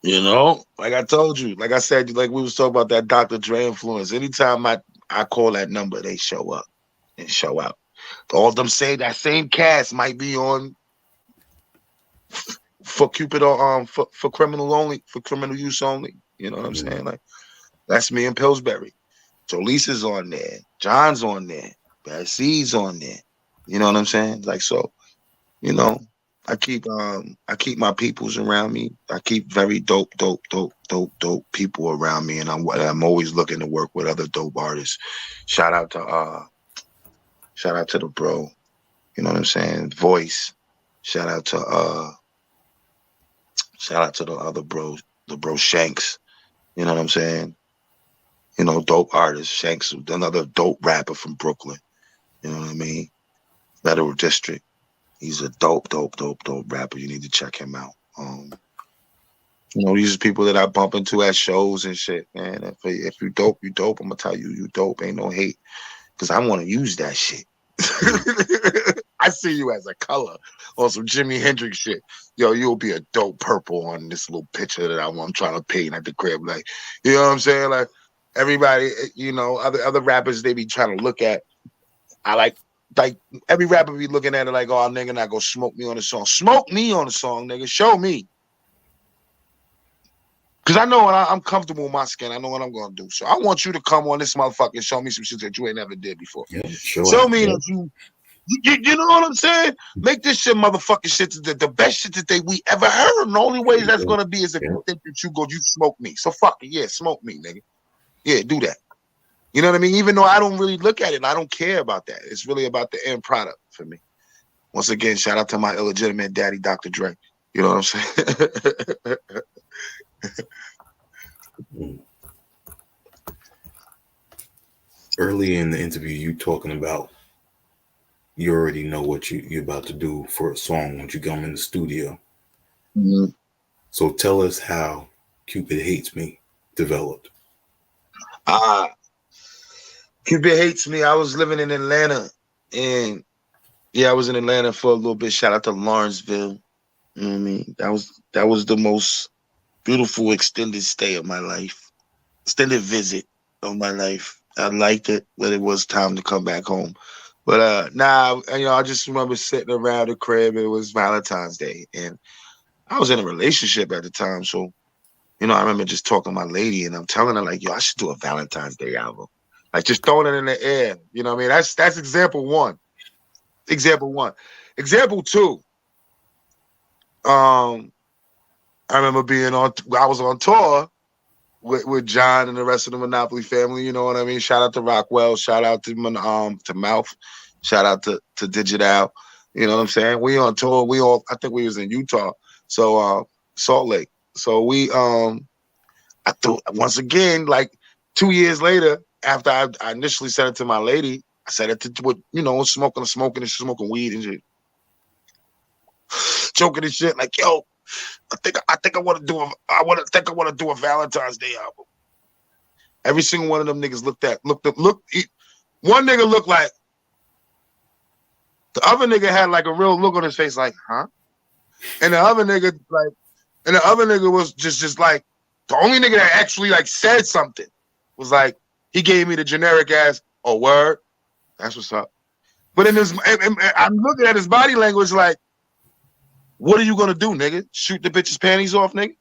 know, like I told you, like I said, like we was talking about that Dr. Dre influence. Anytime I call that number, they show up and show out. All of them say that same cast might be on for Cupid or for criminal use only. You know what I'm saying? Like, that's me and Pillsbury. Jolisa's on there. John's on there. Bad Seed's on there. You know what I'm saying? Like, so, you know, I keep my peoples around me. I keep very dope people around me, and I'm always looking to work with other dope artists. Shout out to the bro. You know what I'm saying? Voice. Shout out to the other bro, the bro Shanks. You know what I'm saying? You know, dope artist. Shanks, another dope rapper from Brooklyn. You know what I mean? Federal District. He's a dope rapper. You need to check him out. You know, these are people that I bump into at shows and shit, man. If you dope, you dope. I'm gonna tell you, you dope. Ain't no hate, because I want to use that shit. I see you as a color on some Jimi Hendrix shit. Yo, you'll be a dope purple on this little picture that I'm trying to paint at the crib. Like, you know what I'm saying? Like, everybody, you know, other rappers, they be trying to look at. I like every rapper be looking at it like, oh, nigga, not go smoke me on the song. Smoke me on the song, nigga. Show me. Because I know when I'm comfortable with my skin, I know what I'm going to do. So I want you to come on this motherfucker and show me some shit that you ain't never did before. Yeah, sure. Show me that you know what I'm saying? Make this shit motherfucking shit the best shit that we ever heard. And the only way that's going to be is if you think that you smoke me. So fuck it. Yeah, smoke me, nigga. Yeah, do that. You know what I mean? Even though I don't really look at it and I don't care about that. It's really about the end product for me. Once again, shout out to my illegitimate daddy, Dr. Dre. You know what I'm saying? Early in the interview, you talking about you already know what you're about to do for a song once you come in the studio. Mm-hmm. So tell us how Cupid Hates Me developed. Cupid Hates Me. I was living in Atlanta, and I was in Atlanta for a little bit. Shout out to Lawrenceville. You know what I mean? That was the most beautiful extended stay of my life. Extended visit of my life. I liked it, but it was time to come back home. But I just remember sitting around the crib. It was Valentine's Day, and I was in a relationship at the time. So, you know, I remember just talking to my lady, and I'm telling her, like, yo, I should do a Valentine's Day album. Like, just throwing it in the air. You know what I mean? That's example one. Example two. I remember I was on tour with John and the rest of the Monopoly family. You know what I mean? Shout out to Rockwell. Shout out to Mouth. Shout out to Digital. You know what I'm saying? We on tour. I think we was in Utah. So Salt Lake. So I thought once again, like 2 years later, after I initially said it to my lady, I said it to smoking weed and shit. Joking and shit, like, yo, I think I want to do a Valentine's Day album. Every single one of them niggas looked. One nigga looked like the other nigga had like a real look on his face, like, huh? And the other nigga was just like the only nigga that actually like said something was like he gave me the generic ass, oh word, that's what's up. But I'm looking at his body language like, what are you gonna do, nigga? Shoot the bitch's panties off, nigga?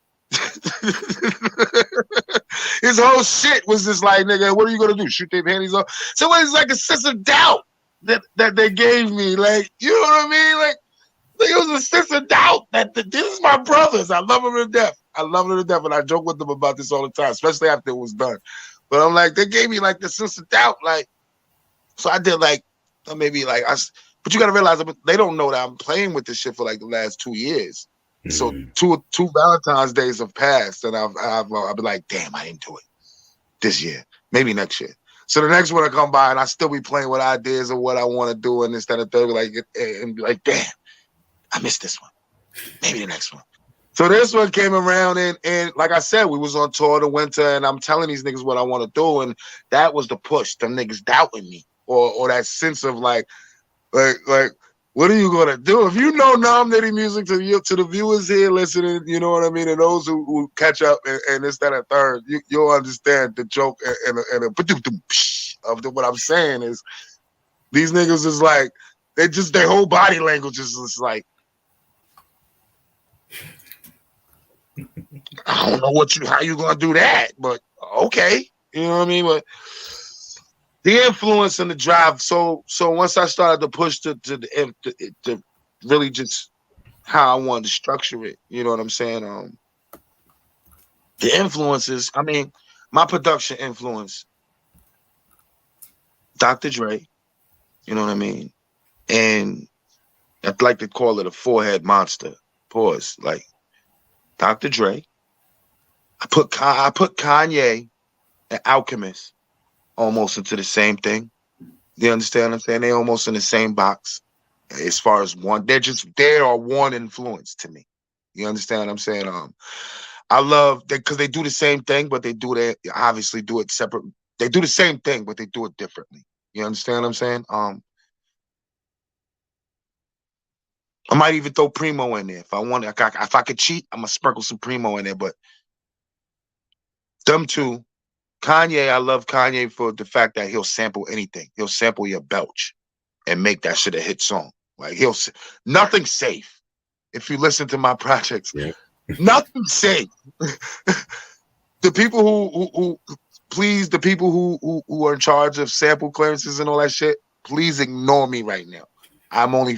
His whole shit was just like, nigga, what are you gonna do? Shoot their panties off? So it's like a sense of doubt that they gave me, like, you know what I mean? Like it was a sense of doubt that this is my brothers. I love them to death. And I joke with them about this all the time, especially after it was done. But I'm like, they gave me like the sense of doubt, like. So I did like maybe like but you gotta realize they don't know that I'm playing with this shit for like the last 2 years. So two Valentine's Days have passed, and I've been like, damn, I didn't do it this year. Maybe next year. So the next one will come by, and I still be playing with ideas of what I want to do, and instead of third, and be like, damn, I missed this one. Maybe the next one. So this one came around, and like I said, we was on tour the winter, and I'm telling these niggas what I want to do, and that was the push. Them niggas doubting me, or that sense of like, what are you gonna do? If you know Nitty music to the viewers here listening, you know what I mean, and those who catch up and this, that, and third, you'll understand the joke and of what I'm saying is these niggas is like their whole body language is just like, I don't know how you gonna do that, but okay, you know what I mean, but. The influence and the drive. So once I started to push to really just how I wanted to structure it. You know what I'm saying? The influences. I mean, my production influence, Dr. Dre. You know what I mean? And I'd like to call it a forehead monster. Pause. Like Dr. Dre. I put Kanye and Alchemist almost into the same thing. You understand what I'm saying? They almost in the same box as far as one. They are one influence to me. You understand what I'm saying? I love because they do the same thing, but they obviously do it separate. They do the same thing, but they do it differently. You understand what I'm saying? I might even throw Primo in there if I want. If I could cheat, I'm gonna sprinkle some Primo in there. But them two, Kanye, I love Kanye for the fact that he'll sample anything. He'll sample your belch and make that shit a hit song. Like nothing's safe. If you listen to my projects, Yeah. nothing's safe. The people who please, the people who are in charge of sample clearances and all that shit, please ignore me right now. I'm only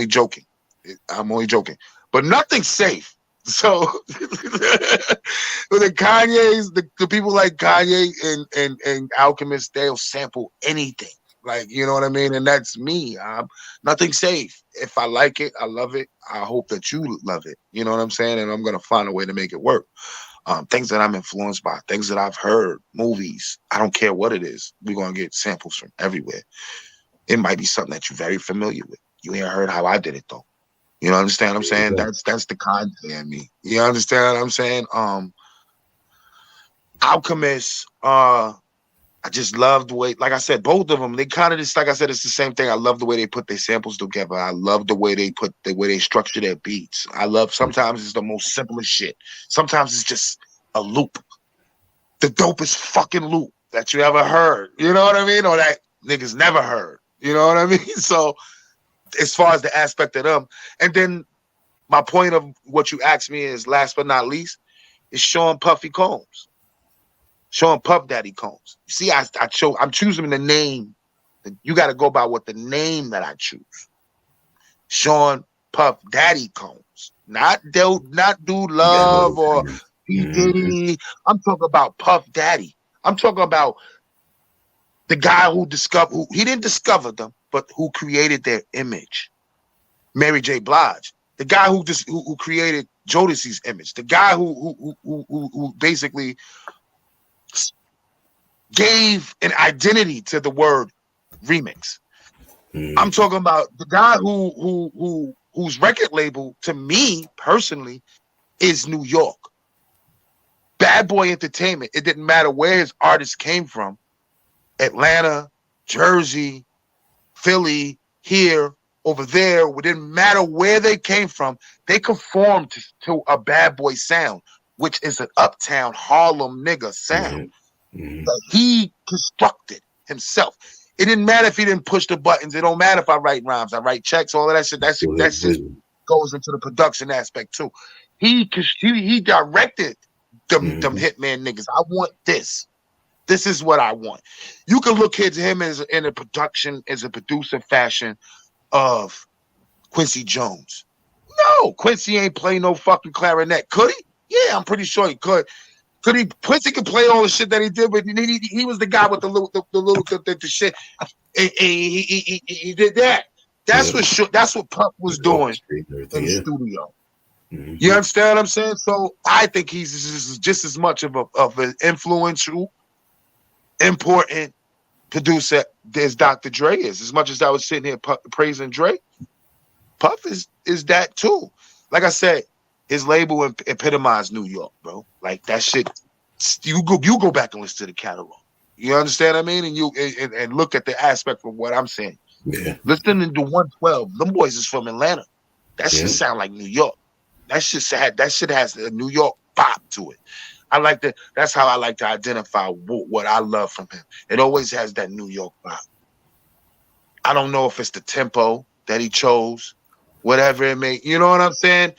joking. I'm only joking. But nothing's safe. So the Kanye's, the people like Kanye and Alchemist, they'll sample anything. Like, you know what I mean? And that's me. Nothing safe. If I like it, I love it. I hope that you love it. You know what I'm saying? And I'm gonna find a way to make it work. Things that I'm influenced by, things that I've heard, movies. I don't care what it is. We're gonna get samples from everywhere. It might be something that you're very familiar with. You ain't heard how I did it though. You know, understand what I'm saying? That's the kind in me. You understand what I'm saying? Alchemist, I just love the way, like I said, both of them, they kind of just, like I said, it's the same thing. I love the way they put their samples together. I love the way they structure their beats. I love, sometimes it's the most simplest shit. Sometimes it's just a loop. The dopest fucking loop that you ever heard. You know what I mean? Or that niggas never heard. You know what I mean? So as far as the aspect of them, and then my point of what you asked me is, last but not least, is Sean Puffy Combs. Sean Puff Daddy Combs. You see, I'm choosing the name. You got to go by what the name that I choose. Sean Puff Daddy Combs. Not Dude Love or P. Diddy. I'm talking about Puff Daddy. I'm talking about the guy who he didn't discover them, but who created their image. Mary J. Blige. The guy who created Jodeci's image. The guy who basically gave an identity to the word remix. I'm talking about the guy whose record label, to me personally, is New York. Bad Boy Entertainment. It didn't matter where his artists came from. Atlanta, Jersey, Philly, here, over there. It didn't matter where they came from. They conformed to a Bad Boy sound, which is an uptown Harlem nigga sound. That he constructed himself. It didn't matter if he didn't push the buttons. It don't matter if I write rhymes, I write checks, all of that shit. That shit goes into the production aspect too. He directed them hitman niggas. I want this. This is what I want. You can look at him as in a production, as a producer fashion of Quincy Jones. No, Quincy ain't play no fucking clarinet. Could he? Yeah, I'm pretty sure he could. Quincy could play all the shit that he did, but he was the guy with the shit. He did that. That's what Puff was doing in the studio. You understand what I'm saying? So I think he's just as much of an influential, important producer as Dr. Dre is. As much as I was sitting here praising Dre, Puff is that too. Like I said, his label epitomized New York, bro. Like that shit. You go back and listen to the catalog. You understand what I mean? And look at the aspect of what I'm saying. Yeah. Listening to 112, them boys is from Atlanta. That shit sound like New York. That shit has a New York pop to it. That's how I like to identify what I love from him. It always has that New York vibe. I don't know if it's the tempo that he chose, whatever it may. You know what I'm saying?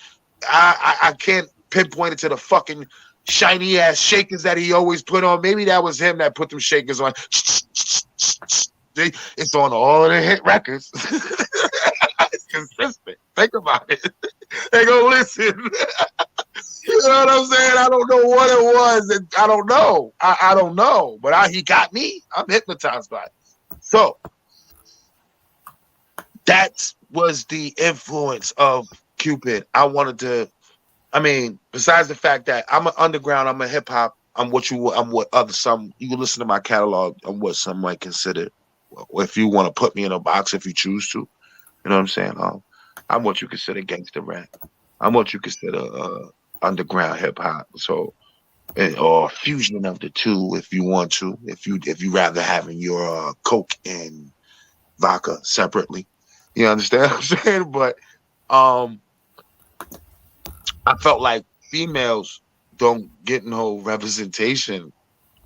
I can't pinpoint it to the fucking shiny ass shakers that he always put on. Maybe that was him that put them shakers on. It's on all of the hit records. It's consistent. Think about it. They go listen. You know what I'm saying? I don't know what it was. And I don't know. I don't know. But he got me. I'm hypnotized by it. So that was the influence of Cupid. I wanted to. I mean, besides the fact that I'm an underground, I'm a hip hop. I'm what other some. You can listen to my catalog. I'm what some might consider. Well, if you want to put me in a box, if you choose to, you know what I'm saying. I'm what you consider gangster rap. I'm what you consider underground hip hop. So, or fusion of the two, if you want to. If you rather having your Coke and vodka separately, you understand what I'm saying? But I felt like females don't get no representation.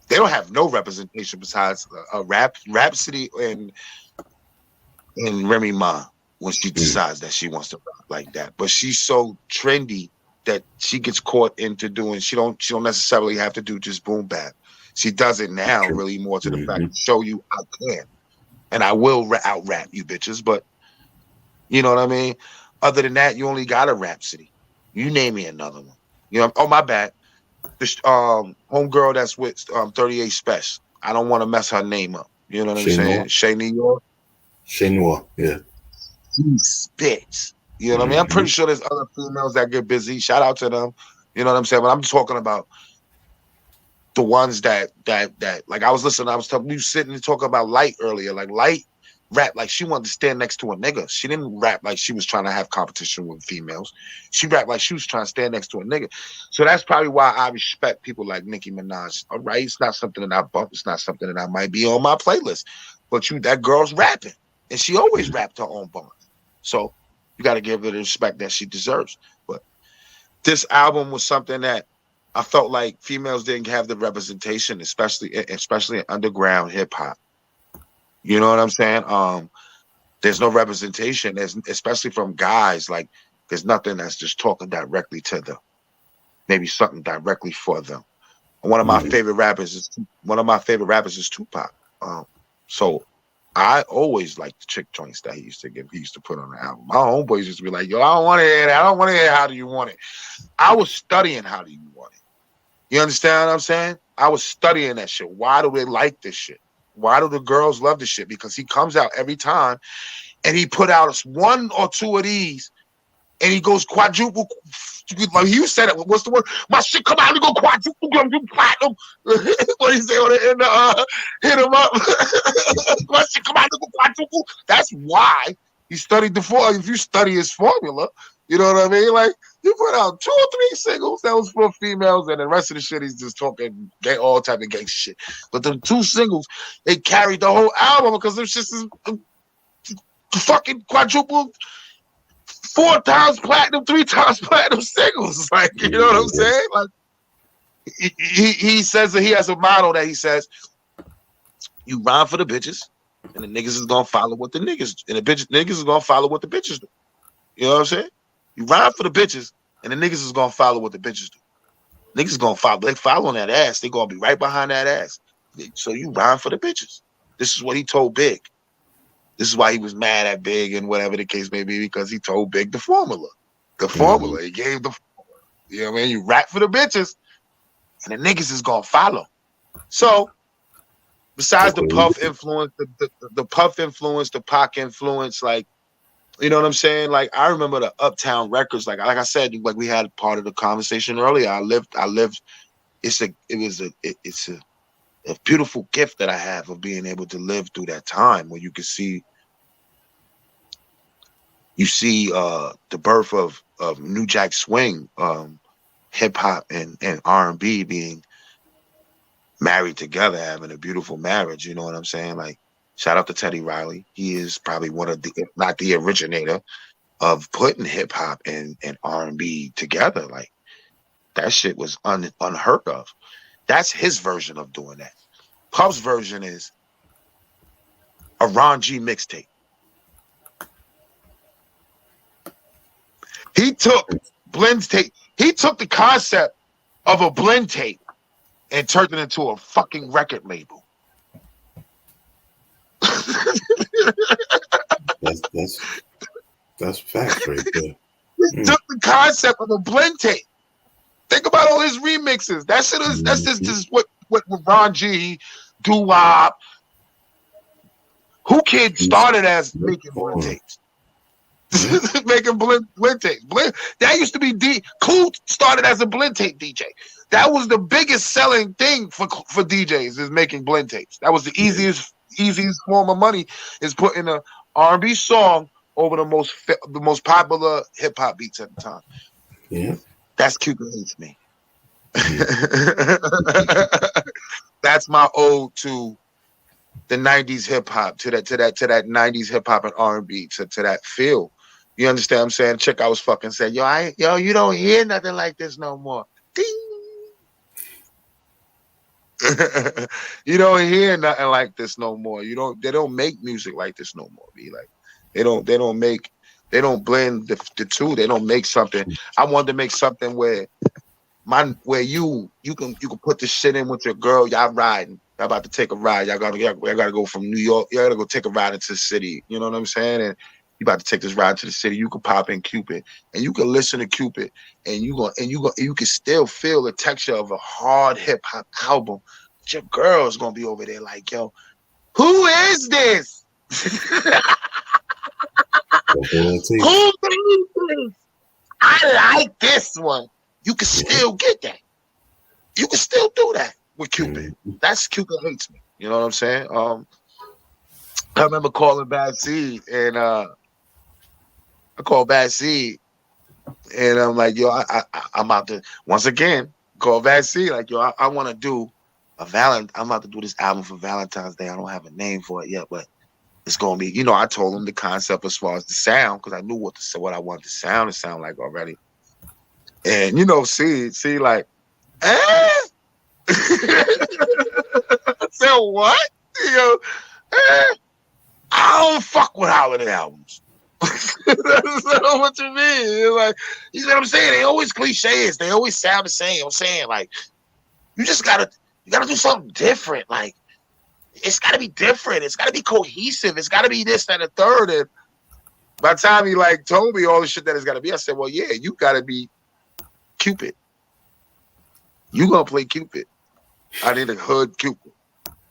They don't have no representation besides a Rhapsody and Remy Ma when she decides that she wants to rap like that. But she's so trendy that she gets caught into doing. She don't necessarily have to do just boom bap. She does it now, really more to the fact to show you I can, and I will out rap you bitches. But you know what I mean. Other than that, you only got a Rhapsody. You name me another one. You know. Oh my bad. This homegirl that's with 38 Special. I don't want to mess her name up. You know what I'm saying? Shay New York. Shay Noir, yeah. He spits. You know what I mean? I'm pretty sure there's other females that get busy. Shout out to them. You know what I'm saying? But I'm talking about the ones that like I was listening. I was talking. We were sitting and talking about Light earlier. Like Light rap like she wanted to stand next to a nigga. She didn't rap like she was trying to have competition with females. She rapped like she was trying to stand next to a nigga. So that's probably why I respect people like Nicki Minaj. All right, it's not something that I bump. It's not something that I might be on my playlist. But that girl's rapping, and she always rapped her own bars. So you got to give her the respect that she deserves. But this album was something that I felt like females didn't have the representation, especially in underground hip hop. You know what I'm saying? There's no representation. There's especially from guys. Like there's nothing that's just talking directly to them. Maybe something directly for them. One of my favorite rappers is Tupac. So I always liked the chick joints that he used to put on the album. My homeboys used to be like, yo, I don't want to hear that. I don't want to hear how do you want it. I was studying how do you want it. You understand what I'm saying? I was studying that shit. Why do they like this shit? Why do the girls love this shit? Because he comes out every time and he put out one or two of these and he goes quadruple. Like you said it. What's the word? My shit come out and go quadruple, platinum. What do you say on the end? Hit him up. My shit come out and go quadruple. That's why he studied the formula. If you study his formula, you know what I mean? Like you put out 2 or 3 singles that was for females, and the rest of the shit he's just talking all type of gangster shit. But the 2 singles, they carried the whole album because there's just fucking quadruple. 4 times platinum, 3 times platinum singles. Like, you know what I'm saying? Like, he says that he has a motto that he says, you rhyme for the bitches, and the niggas is gonna follow what the niggas, and the niggas is gonna follow what the bitches do. You know what I'm saying? You rhyme for the bitches, and the niggas is gonna follow what the bitches do. Niggas gonna follow. They following that ass. They gonna be right behind that ass. So you rhyme for the bitches. This is what he told Big. This is why he was mad at Big and whatever the case may be, because he told Big the formula. The formula. He gave the formula. You know what I mean? You rap for the bitches, and the niggas is gonna follow. So, besides the Puff influence, the Puff influence, the Pac influence, like, you know what I'm saying? Like, I remember the Uptown Records. Like I said, like we had part of the conversation earlier. I lived. It's a beautiful gift that I have of being able to live through that time where you can see. You see the birth of New Jack Swing, hip hop and R&B being married together, having a beautiful marriage. You know what I'm saying? Like, shout out to Teddy Riley. He is probably one of the, if not the originator, of putting hip hop and R&B together. Like, that shit was unheard of. That's his version of doing that. Puff's version is a Ron G mixtape. He took blend tape. He took the concept of a blend tape and turned it into a fucking record label. That's facts right there. He took the concept of a blend tape. Think about all his remixes. That shit is that's just what Ron G, Doo-Wop, Who Kid started as making blend tapes. Making blend tapes. That used to be Cool started as a blend tape DJ. That was the biggest selling thing for DJs is making blend tapes. That was the easiest form of money is putting a R&B song over the most popular hip hop beats at the time. Yeah. That's Cupid Hates Me. That's my ode to the 90s hip hop, to that 90s hip hop and R&B, to that feel. You understand what I'm saying? Chick, I was fucking saying, yo, you don't hear nothing like this no more. Ding. You don't hear nothing like this no more. They don't make music like this no more. Be like, they don't blend the two. They don't make something. I wanted to make something where you can put this shit in with your girl. Y'all riding. Y'all about to take a ride. Y'all gotta go from New York. Y'all gotta go take a ride into the city. You know what I'm saying? And you about to take this ride to the city. You can pop in Cupid, and you can listen to Cupid, and you can still feel the texture of a hard hip hop album. But your girl's gonna be over there like, yo, who is this? Who is this? I like this one. You can still get that. You can still do that with Cupid. That's Cupid Hates Me. You know what I'm saying? I remember calling Bad Seed, and I called Bad Seed, and I'm like, yo, I'm about to once again call Bad Seed, like, yo, I want to do I'm about to do this album for Valentine's Day. I don't have a name for it yet, but it's gonna be. I told him the concept as far as the sound, because I knew what I wanted the sound to sound like already. And see, like, so what? I don't fuck with holiday albums. That's not what you mean. It's like, you know what I'm saying? They always cliches. They always sound the same. I'm saying, like, you gotta do something different. Like, it's gotta be different. It's gotta be cohesive. It's gotta be this, that, and the third. And by the time he like told me all the shit that it's gotta be, I said, well, yeah, you gotta be Cupid. You gonna play Cupid. I need a hood Cupid.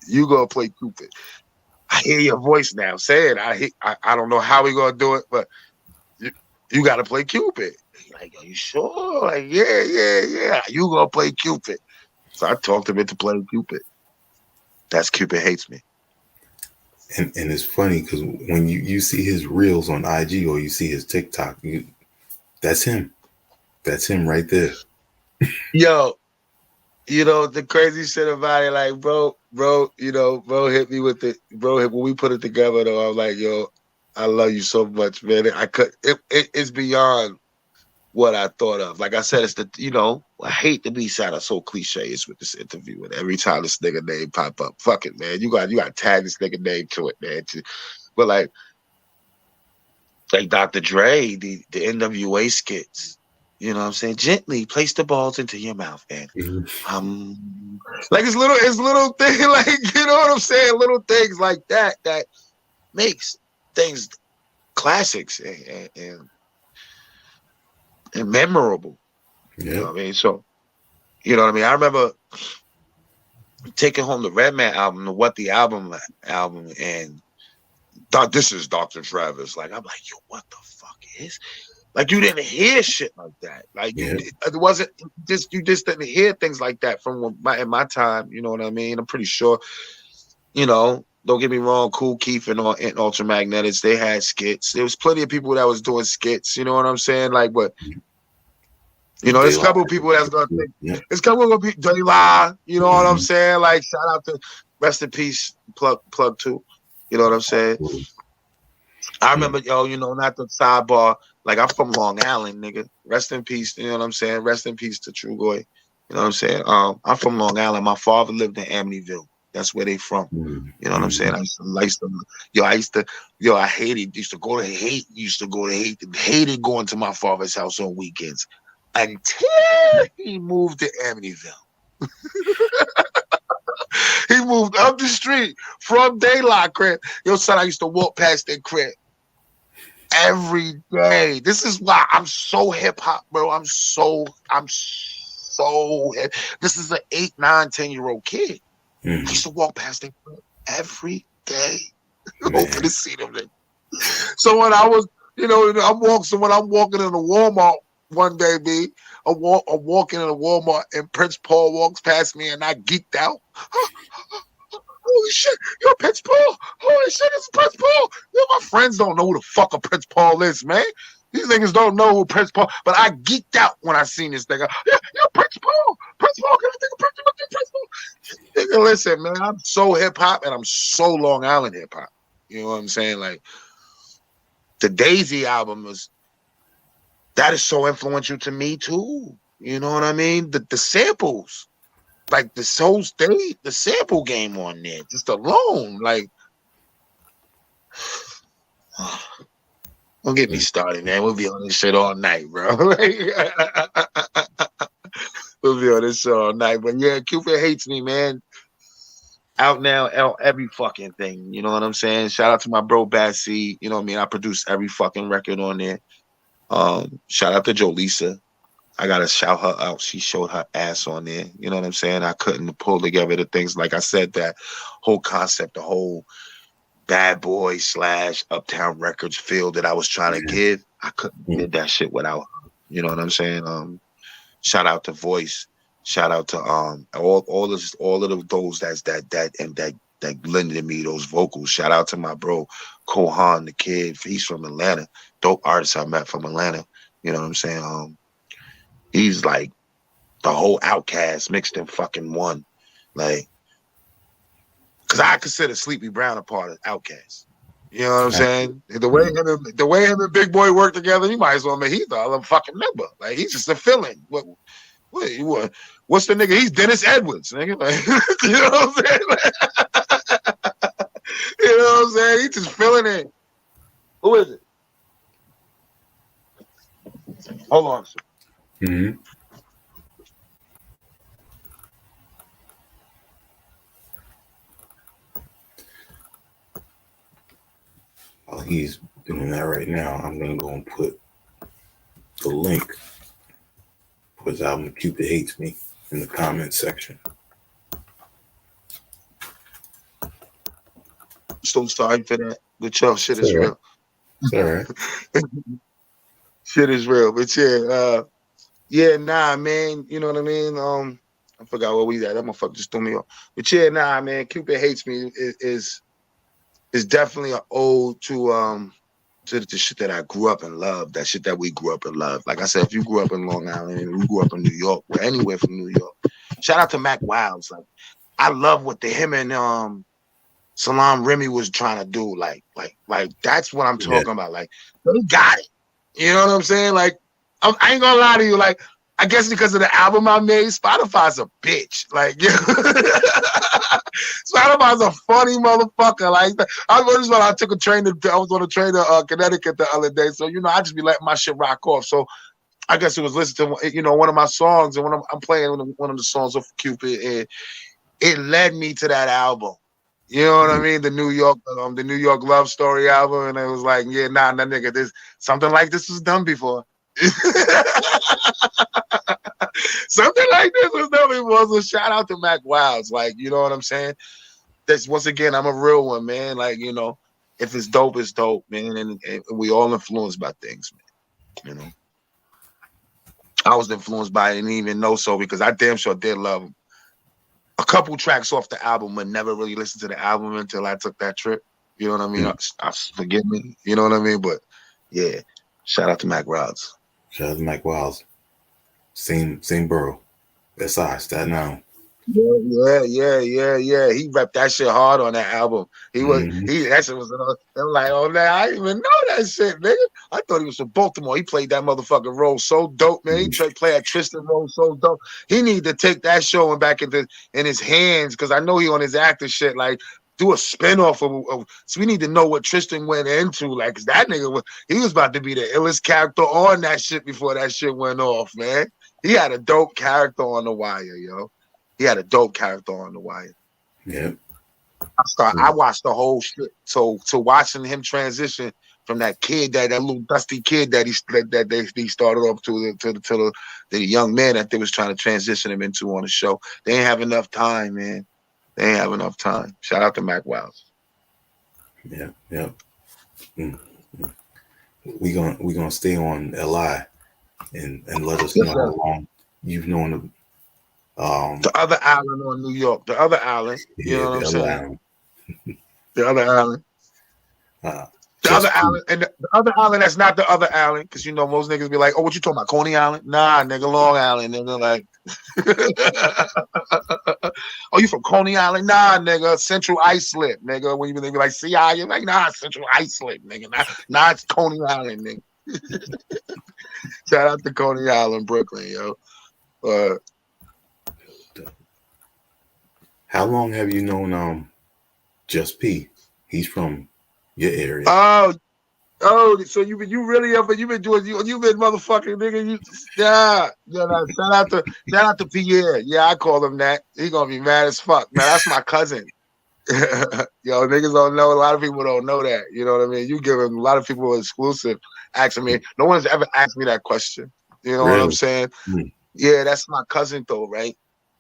You gonna play Cupid. I hear your voice now saying, I don't know how we gonna do it, but you gotta play Cupid. Like, are you sure? Like, yeah. You gonna play Cupid. So I talked him into playing Cupid. That's Cupid Hates Me. And it's funny because when you see his reels on IG or you see his TikTok, that's him. That's him right there. Yo, the crazy shit about it, like, bro hit me with it. When we put it together, though, I was like, yo, I love you so much, man. It's beyond what I thought of. Like I said, it's I hate to be sounding so cliches with this interview, and every time this nigga name pop up, fuck it, man. You got to tag this nigga name to it, man. But like Dr. Dre, the NWA skits. You know what I'm saying? Gently place the balls into your mouth, and like it's little things, like, you know what I'm saying? Little things like that makes things classics and memorable. Yeah. You know what I mean? So, you know what I mean? I remember taking home the Redman album, the What the Album, and thought this is Dr. Travis. Like, I'm like, yo, what the fuck is? Like, you didn't hear shit like that. Like, it wasn't just, you just didn't hear things like that in my time. You know what I mean? I'm pretty sure, don't get me wrong, Kool Keith and Ultramagnetics, they had skits. There was plenty of people that was doing skits. You know what I'm saying? Like, but, there's a couple of people that's going to think, it's a couple of people, Dirty Lie, you know what I'm saying? Like, shout out to Rest in Peace, Plug 2. You know what I'm saying? I remember, not the sidebar. Like, I'm from Long Island, nigga. Rest in peace. You know what I'm saying? Rest in peace to Trugoy. You know what I'm saying? I'm from Long Island. My father lived in Amityville. That's where they from. You know what I'm saying? I hated. Used to go to hate. Hated going to my father's house on weekends until he moved to Amityville. He moved up the street from Daylight crib. Yo, son, I used to walk past that crib. every day. This is why I'm so hip hop, bro. I'm so hip. This is an 8, 9, 10-year-old kid. I used to walk past them every day, hoping to see them. So when I was, when I'm walking in a Walmart one day, I'm walking in a Walmart and Prince Paul walks past me and I geeked out. Holy shit, you're Prince Paul. Holy shit, it's Prince Paul. My friends don't know who the fuck a Prince Paul is, man. These niggas don't know who Prince Paul, but I geeked out when I seen this nigga. Yeah, Prince Paul. Prince Paul, can I take a picture with you, Prince Paul? Nigga, listen, man, I'm so hip hop and I'm so Long Island hip hop. You know what I'm saying? Like, the Daisy album that is so influential to me too. You know what I mean? The samples. Like the sample game on there, just alone, like, don't get me started, man. We'll be on this shit all night, bro. We'll be on this shit all night. But yeah, Cupid Hates Me, man. Out now, every fucking thing. You know what I'm saying? Shout out to my bro Bad C. You know what I mean? I produce every fucking record on there. Shout out to Jolisa. I gotta shout her out. She showed her ass on there. You know what I'm saying? I couldn't pull together the things. Like I said, that whole concept, the whole bad boy / Uptown Records feel that I was trying to give. I couldn't get that shit without her. You know what I'm saying? Shout out to Voice. Shout out to all of those that lended me those vocals. Shout out to my bro Kohan the Kid. He's from Atlanta. Dope artist I met from Atlanta. You know what I'm saying? He's like the whole Outcast mixed in fucking one. Like, because I consider Sleepy Brown a part of Outcast. You know what I'm saying? The way him and Big Boy work together, you might as well make he's a fucking member. Like, he's just a fill-in. What's the nigga? He's Dennis Edwards, nigga. Like, you know what I'm saying? Like, you know what I'm saying? He's just filling in. Who is it? Hold on. Mm-hmm. While he's doing that right now, I'm gonna go and put the link for his album Cupid Hates Me in the comments section. So sorry for that. But y'all, shit is real. It's all right. Shit is real. But yeah, nah, man. You know what I mean? I forgot where we at. That motherfucker just threw me off. But yeah, nah, man. Cupid Hates Me is definitely an ode to the shit that I grew up and loved. That shit that we grew up and loved. Like I said, if you grew up in Long Island and we grew up in New York or anywhere from New York, shout out to Mac Wilds. Like, I love what him and Salam Remy was trying to do. Like that's what I'm talking about. Like, they got it. You know what I'm saying? Like, I ain't gonna lie to you. Like, I guess because of the album I made, Spotify's a bitch. Like, yeah. Spotify's a funny motherfucker. Like, I took a train I was on a train to Connecticut the other day. So, I just be letting my shit rock off. So I guess it was listening to, one of my songs, and when I'm playing one of the songs of Cupid, and it led me to that album. You know what I mean? The New York Love Story album, and it was like, yeah, nah, nigga, this something like this was done before. Something like this was done before. So shout out to Mac Wilds, like, you know what I'm saying? That's, once again, I'm a real one, man. Like, if it's dope, it's dope, man, and we all influenced by things, man. I was influenced by it and didn't even know so, because I damn sure did love him. A couple tracks off the album, but never really listened to the album until I took that trip. You know what I mean? I forgive me. You know what I mean? But yeah, shout out to Mac Wilds. Shout out to Mac Wilds. Same borough. SI, Staten Island. Yeah. He repped that shit hard on that album. That shit was. I'm like, oh man, I didn't even know that shit, nigga. I thought he was from Baltimore. He played that motherfucking role so dope, man. He played that Tristan role so dope. He need to take that show and back in his hands, because I know he on his actor shit. Like, do a spinoff of. So we need to know what Tristan went into. Like, 'cause that nigga he was about to be the illest character on that shit before that shit went off, man. He had a dope character on The Wire, yo. He had a dope character on The Wire. Yeah. I watched the whole shit. So watching him transition from that kid, that little dusty kid that he started off to the young man that they was trying to transition him into on the show. They ain't have enough time, man. They ain't have enough time. Shout out to Mac Wiles. Yeah. Mm. We gonna stay on LI and let us know how long you've known the other island on New York. The other island. You know what I'm saying? The other island. The other island, and the other island that's not the other island, because most niggas be like, "Oh, what you talking about, Coney Island?" Nah, nigga, Long Island, nigga. Like, oh, you from Coney Island? Nah, nigga, Central Islip, nigga. When you be like, "See how you like?" Nah, Central Islip, nigga. Nah, it's Coney Island, nigga. Shout out to Coney Island, Brooklyn, yo. How long have you known Just P? He's from your area. Oh, so you been doing you been motherfucking nigga. Shout out to Pierre. Yeah, I call him that. He gonna be mad as fuck. Man, that's my cousin. Yo, niggas don't know. A lot of people don't know that. You know what I mean? You give him a lot of people exclusive asking me. No one's ever asked me that question. You know what I'm saying? Mm. Yeah, that's my cousin though, right?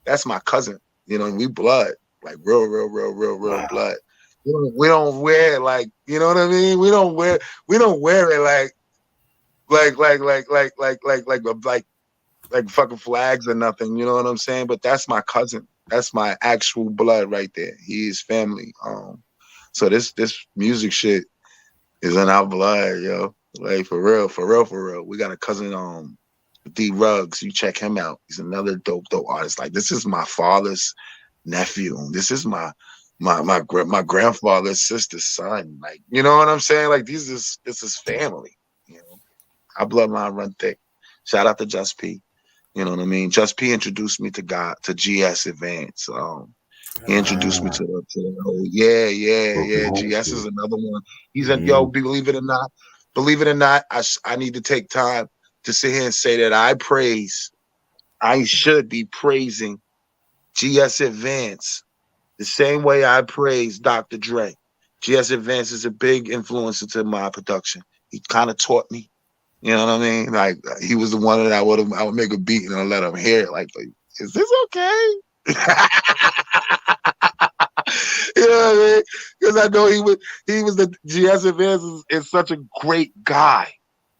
That's my cousin. We blood, like real wow. Blood. We don't wear like, you know what I mean? We don't wear it like fucking flags or nothing. You know what I'm saying? But that's my cousin. That's my actual blood right there. He is family. So this music shit is in our blood, yo. Like for real. We got a cousin, D Ruggs. You check him out. He's another dope artist. Like, this is my father's nephew. This is my grandfather's sister's son. Like, you know what I'm saying? Like, this is family. Our bloodline run thick. Shout out to Just P. You know what I mean? Just P introduced me to GS Advance. He introduced me to the whole. Yeah. GS is another one. He's yo. Believe it or not, I need to take time to sit here and say that I should be praising GS Advance the same way I praise Dr. Dre. GS Advance is a big influence into my production. He kind of taught me. You know what I mean? Like, he was the one that I would make a beat and I'll let him hear it. Like, is this okay? You know what I mean? Because I know he was the GS Advance is such a great guy.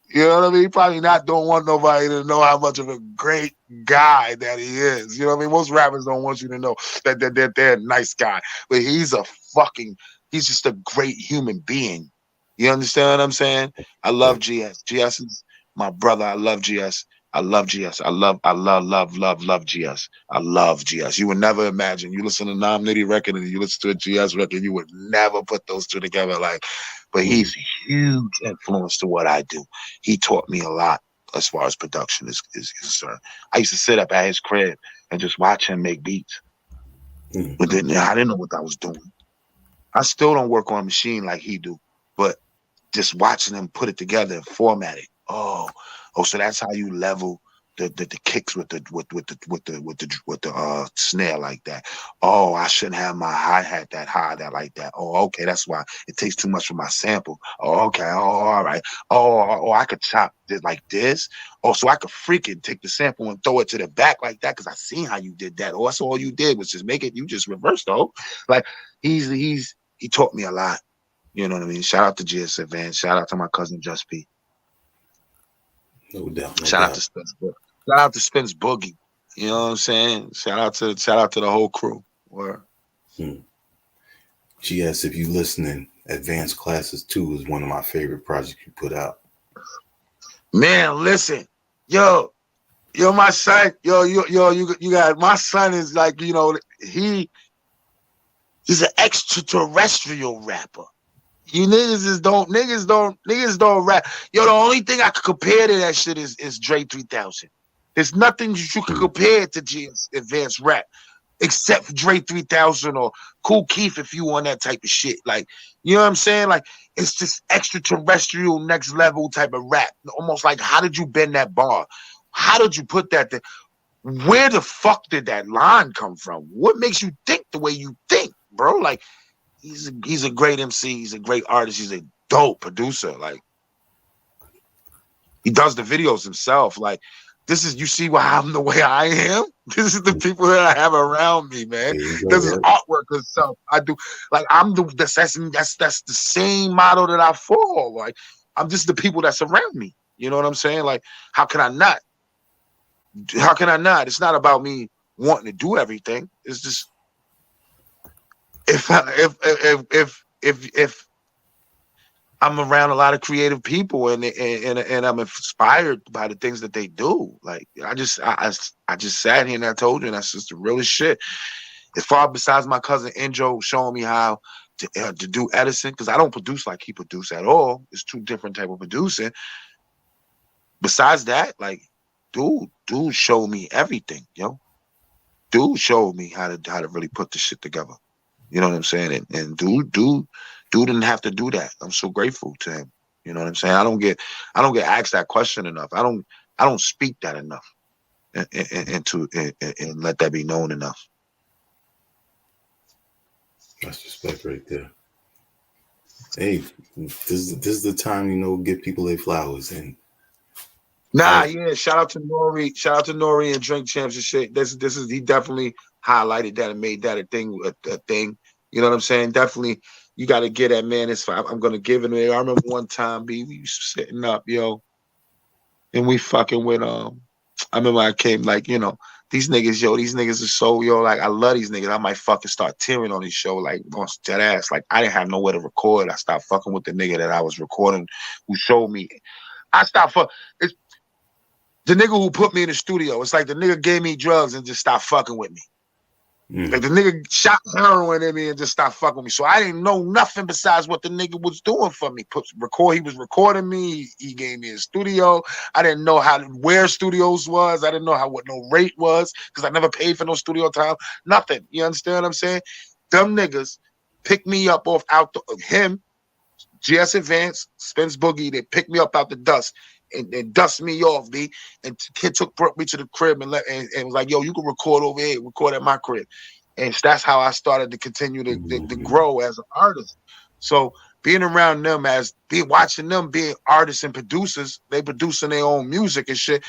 You know what I mean? He probably don't want nobody to know how much of a great guy that he is. You know what I mean? Most rappers don't want you to know that they're a nice guy. But he's just a great human being. You understand what I'm saying? I love GS. GS is my brother. I love GS. I love GS. I love GS. I love GS. You would never imagine. You listen to Nitty record and you listen to a GS record, you would never put those two together. But he's a huge influence to what I do. He taught me a lot as far as production is concerned. I used to sit up at his crib and just watch him make beats. But then I didn't know what I was doing. I still don't work on a machine like he do, but just watching him put it together and format it. Oh, so that's how you level the kicks with the snare like that. Oh, I shouldn't have my hi-hat that high, that like that. Oh, okay, that's why it takes too much for my sample. Oh, okay, oh, all right. Oh, I could chop it like this. Oh, so I could freaking take the sample and throw it to the back like that because I seen how you did that. Oh, that's all you did was just make it. You just reversed though. Like, he taught me a lot. You know what I mean? Shout out to GS Advance. Shout out to my cousin Just P. No doubt. Shout out to Spence. Shout out to Spence Boogie. You know what I'm saying? Shout out to the whole crew. GS, if you listening, Advanced Classes 2 is one of my favorite projects you put out. Man, listen, yo, my son, you got my son is like, he's an extraterrestrial rapper. You niggas don't rap. Yo, the only thing I could compare to that shit is Dre 3000. There's nothing you could compare to GS Advanced rap except for Dre 3000 or Kool Keith if you on that type of shit. Like, you know what I'm saying? Like, it's just extraterrestrial, next level type of rap. Almost like, how did you bend that bar? How did you put that there? Where the fuck did that line come from? What makes you think the way you think, bro? Like, he's a great MC. He's a great artist. He's a dope producer. Like, he does the videos himself. Like, this is, you see why I'm the way I am? This is the people that I have around me, man. There you go, This is right? artwork itself. I do, like, I'm the, that's the same model that I follow. Like, I'm just the people that's around me. You know what I'm saying? Like, how can I not? How can I not? It's not about me wanting to do everything. It's just, if I'm around a lot of creative people and I'm inspired by the things that they do. Like, I just sat here and I told you, and that's just the realest shit. As far besides my cousin Enjo showing me how to do Edison, because I don't produce like he produced at all. It's two different type of producing. Besides that, like, dude showed me everything, yo. Dude showed me how to really put the shit together. You know what I'm saying? And dude didn't have to do that. I'm so grateful to him. You know what I'm saying? I don't get asked that question enough. I don't speak that enough, and let that be known enough. That's respect right there. Hey, this is the time, give people their flowers. And Yeah. Shout out to Nori and Drink Champs and shit. This is he definitely highlighted that and made that a thing. You know what I'm saying? Definitely, you got to get that, man. I'm gonna give it away. I remember one time, we was sitting up, yo, and we fucking with I remember I came, like, these niggas are so, like, I love these niggas. I might fucking start tearing on this show, like, on dead ass. Like, I didn't have nowhere to record. I stopped fucking with the nigga that I was recording, who showed me. I stopped it's the nigga who put me in the studio. It's like the nigga gave me drugs and just stopped fucking with me. Like, the nigga shot heroin in me and just stopped fucking with me. So I didn't know nothing besides what the nigga was doing for me. He was recording me. He gave me a studio. I didn't know where studios was. I didn't know what no rate was, because I never paid for no studio time. Nothing. You understand what I'm saying? Them niggas picked me up him, GS Advance, Spence Boogie. They picked me up out the dust. And dust me off, B. And kid brought me to the crib and was like, yo, you can record over here, record at my crib. And that's how I started to continue to grow as an artist. So being around them, watching them being artists and producers, they producing their own music and shit,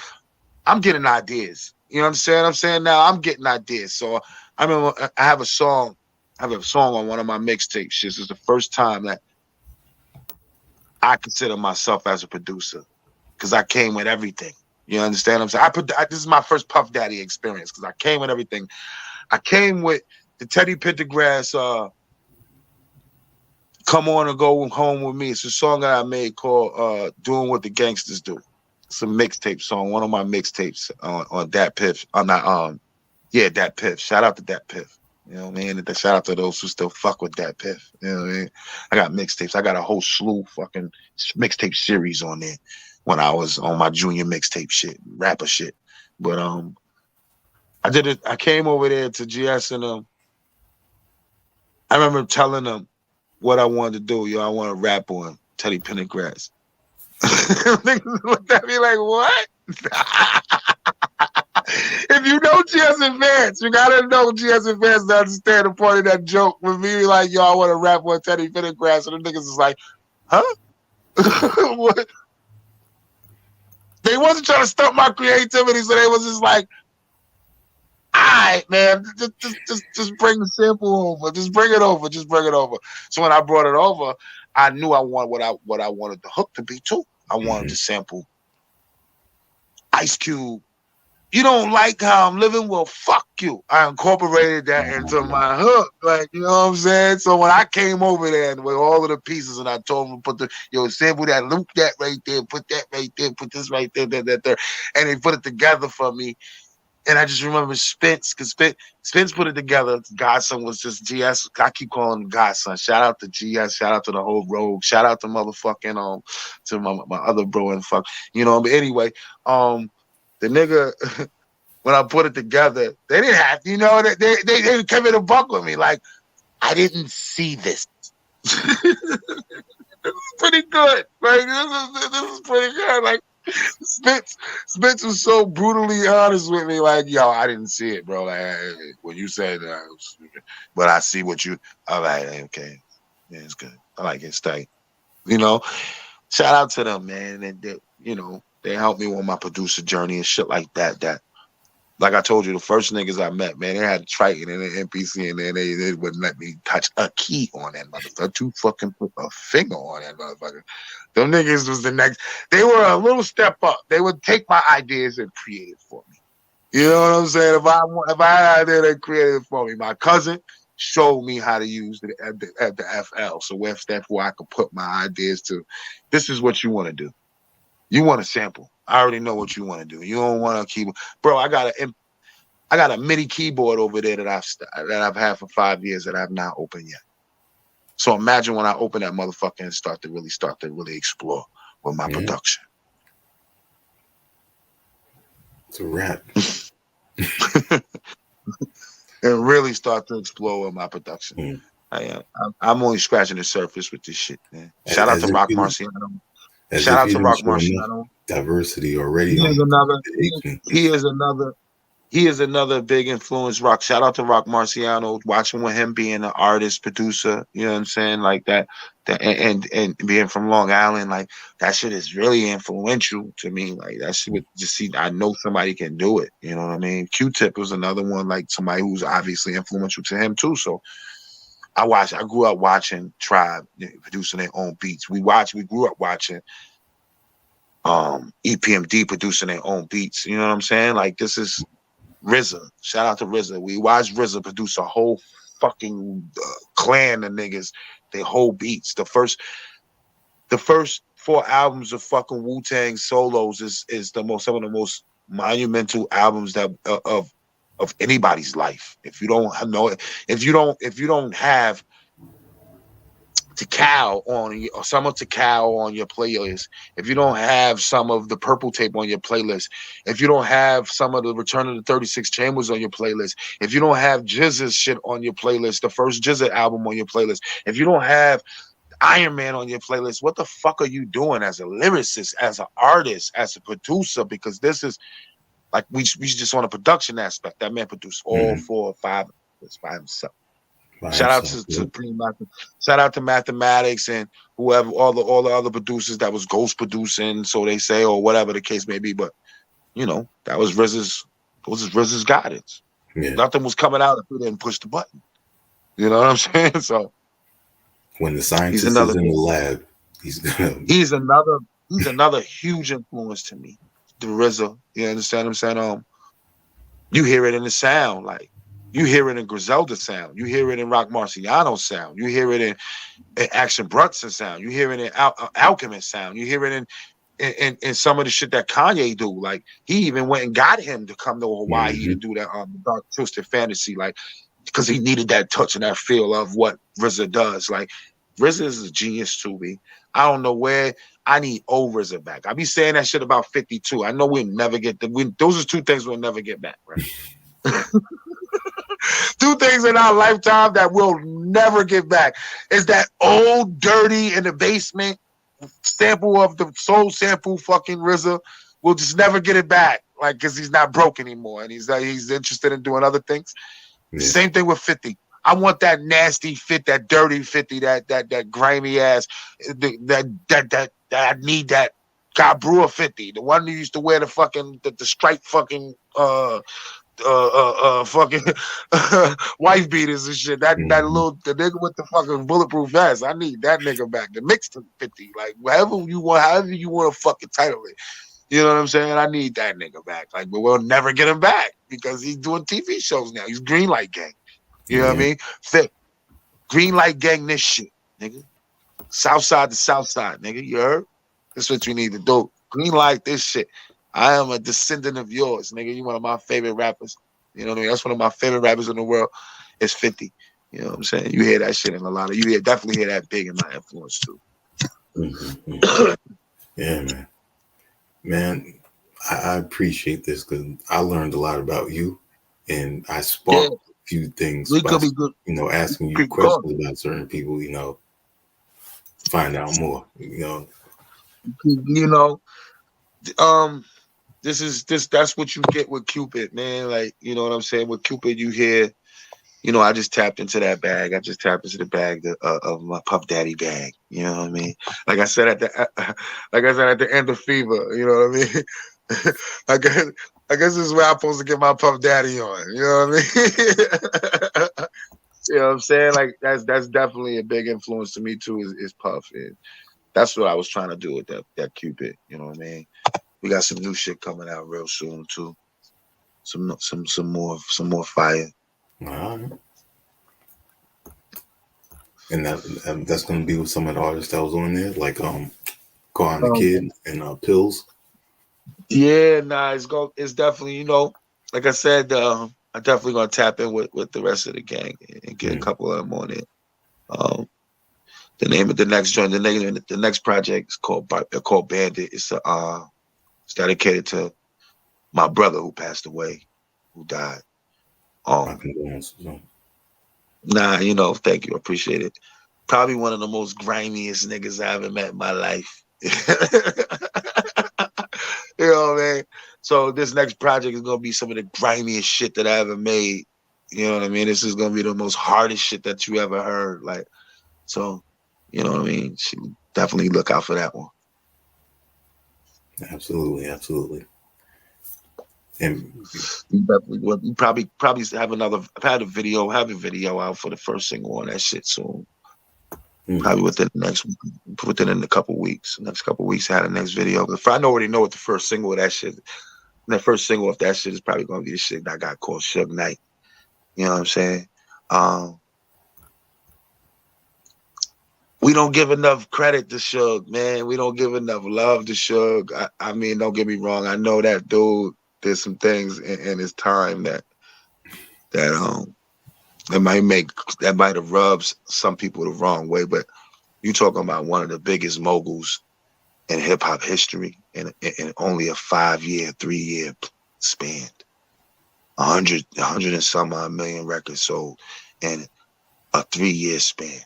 I'm getting ideas. You know what I'm saying? Now I'm getting ideas. So I remember I have a song on one of my mixtapes. This is the first time that I consider myself as a producer, because I came with everything. You understand what I'm saying? This is my first Puff Daddy experience, because I came with everything. I came with the Teddy Pendergrass, Come On and Go Home With Me. It's a song that I made called Doing What the Gangsters Do. It's a mixtape song, one of my mixtapes on Dat Piff. Dat Piff. Shout out to Dat Piff. You know what I mean? Shout out to those who still fuck with Dat Piff. You know what I mean? I got mixtapes. I got a whole slew fucking mixtape series on there when I was on my junior mixtape shit, rapper shit. But I did it. I came over there to GS and I remember telling them what I wanted to do. Yo, I want to rap on Teddy Pendergrass. Niggas looked at me like, what? If you know GS Advance, you gotta know GS Advance to understand the point of that joke with me like, yo, I want to rap on Teddy Pendergrass, and the niggas is like, huh? What? They wasn't trying to stop my creativity, so they was just like, all right, man, just bring the sample over, just bring it over. So when I brought it over, I knew I wanted what I wanted the hook to be too. I wanted to sample Ice Cube. You don't like how I'm living? Well, fuck you. I incorporated that into my hook. Like, you know what I'm saying? So when I came over there with all of the pieces and I told them to put sample that, loop that right there, put that right there, put this right there, that. And they put it together for me. And I just remember Spence, because Spence put it together. Godson was just GS. I keep calling him Godson. Shout out to GS. Shout out to the whole rogue. Shout out to motherfucking to my other bro and fuck. You know, but anyway, the nigga, when I put it together, they didn't have to, they came in a buck with me. Like, I didn't see this. This is pretty good. Like, this is pretty good. Like, Spence was so brutally honest with me. Like, yo, I didn't see it, bro. Like, when you said that, but I see what you. I'm like, okay, yeah, it's good. I like it. Stay. You know, shout out to them, man. And they, you know, they helped me on my producer journey and shit like that. That, like I told you, the first niggas I met, man, they had a Triton and an MPC, and then they wouldn't let me touch a key on that motherfucker. To fucking put a finger on that motherfucker. Them niggas was the next. They were a little step up. They would take my ideas and create it for me. You know what I'm saying? If I had an idea, they created it for me. My cousin showed me how to use it at the FL. So with that, where I could put my ideas to. This is what you want to do. You want a sample. I already know what you want to do. You don't want a keyboard, bro. I got a MIDI keyboard over there that I've had for 5 years that I've not opened yet. So imagine when I open that motherfucker and start to really explore with my production. It's a wrap. And really start to explore with my production. I'm only scratching the surface with this shit, man. Shout out to Rock Marciano. Shout out to Rock Marciano. Diversity already. He is another big influence. Rock. Shout out to Rock Marciano. Watching with him being an artist, producer, you know what I'm saying, like that and being from Long Island, like that shit is really influential to me. Like that shit would just see. I know somebody can do it. You know what I mean? Q-Tip was another one, like somebody who's obviously influential to him too. So I grew up watching Tribe producing their own beats. We grew up watching EPMD producing their own beats. You know what I'm saying? Like this is RZA. Shout out to RZA. We watched RZA produce a whole fucking clan of niggas. They whole beats. The first 4 albums of fucking Wu-Tang solos is some of the most monumental albums that of anybody's life. If you don't know it, if you don't have Tikal on or some of Tikal on your playlist, if you don't have some of the Purple Tape on your playlist, if you don't have some of the Return of the 36 Chambers on your playlist, if you don't have GZA's shit on your playlist, the first GZA album on your playlist, if you don't have Iron Man on your playlist, what the fuck are you doing as a lyricist, as an artist, as a producer? Because this is like we just on a production aspect. That man produced all 4 or 5 by himself. Shout out to Mathematics and whoever, all the other producers that was ghost producing, so they say, or whatever the case may be. But you know, that was RZA's guidance. Yeah. Nothing was coming out if we didn't push the button. You know what I'm saying? So when the scientist is in the lab, he's another huge influence to me. The RZA, you understand what I'm saying? You hear it in the sound, like. You hear it in Griselda sound. You hear it in Rock Marciano sound. You hear it in Action Brunson sound. You hear it in Alchemist sound. You hear it in some of the shit that Kanye do. Like he even went and got him to come to Hawaii to do that Dark Twisted Fantasy, like because he needed that touch and that feel of what RZA does. Like RZA is a genius to me. I don't know where. I need old RZA back. I be saying that shit about 52. I know we'll never get those are 2 things we'll never get back, right? 2 things in our lifetime that we'll never get back is that old dirty in the basement sample of the soul sample fucking RZA. We'll just never get it back, like because he's not broke anymore and he's interested in doing other things. Yeah. Same thing with 50. I want that nasty fit, that dirty 50, that grimy ass, that I need that God Brewer 50, the one who used to wear the fucking the striped fucking fucking wife beaters and shit. That the nigga with the fucking bulletproof vest. I need that nigga back. The mixed 50, like however you want to fucking title it. You know what I'm saying? I need that nigga back. Like, but we'll never get him back because he's doing TV shows now. He's Greenlight Gang. You know what I mean? Thick. Greenlight Gang this shit, nigga. South side to south side, nigga. You heard? That's what you need to do. Greenlight this shit. I am a descendant of yours, nigga. You one of my favorite rappers. You know what I mean? That's one of my favorite rappers in the world. It's 50. You know what I'm saying? You hear that shit in a lot of. Definitely hear that big in my influence too. Yeah, man. Man, I appreciate this because I learned a lot about you, and I sparked a few things by, asking you questions about certain people. Find out more. That's what you get with Cupid, man. Like, you know what I'm saying? With Cupid, you hear I just tapped into that bag. I just tapped into the bag of my Puff Daddy bag. You know what I mean? Like I said at the end of Fever. You know what I mean? I guess this is where I'm supposed to get my Puff Daddy on. You know what I mean? You know what I'm saying? Like that's definitely a big influence to me too. Is Puff, and that's what I was trying to do with that Cupid. You know what I mean? We got some new shit coming out real soon too. Some more fire. All right. And that's gonna be with some of the artists that was on there, like Car and the Kid and Pills. Yeah, nah, it's definitely, like I said, I'm definitely gonna tap in with the rest of the gang and get a couple of them on it. The name of the next joint, the next project is called Bandit. It's dedicated to my brother who passed away, who died. Nah, thank you, I appreciate it. Probably one of the most grimiest niggas I ever met in my life. You know what I mean? So this next project is gonna be some of the grimiest shit that I ever made. You know what I mean? This is gonna be the most hardest shit that you ever heard. Like, so, you know what I mean? Definitely look out for that one. Absolutely. And we probably have a video out for the first single on that shit soon. Probably within a couple weeks. Next couple weeks, I had a next video. I already know what the first single of that shit. The first single of that shit is probably gonna be the shit that I got called Suge Knight. You know what I'm saying? We don't give enough credit to Suge, man. We don't give enough love to Suge. I mean, don't get me wrong. I know that dude did some things in his time that might have rubbed some people the wrong way, but you talking about one of the biggest moguls in hip hop history in only a 3-year span. 100 and some odd million records sold in a 3-year span.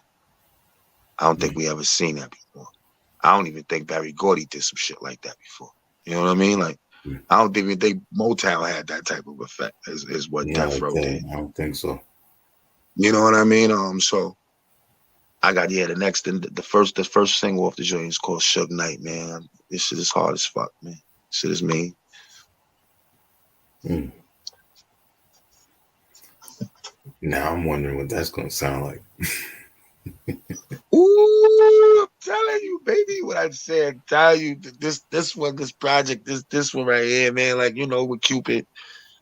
I don't think we ever seen that before. I don't even think Barry Gordy did some shit like that before. You know what I mean? Like, I don't even think Motown had that type of effect is what Death Row did. I don't think so. You know what I mean? So I got the first single off the joint is called Suge Knight, man. This shit is hard as fuck, man. This shit is mean. Now I'm wondering what that's gonna sound like. Ooh, I'm telling you, baby, what I said. Tell you this project, this one right here, man. Like, with Cupid,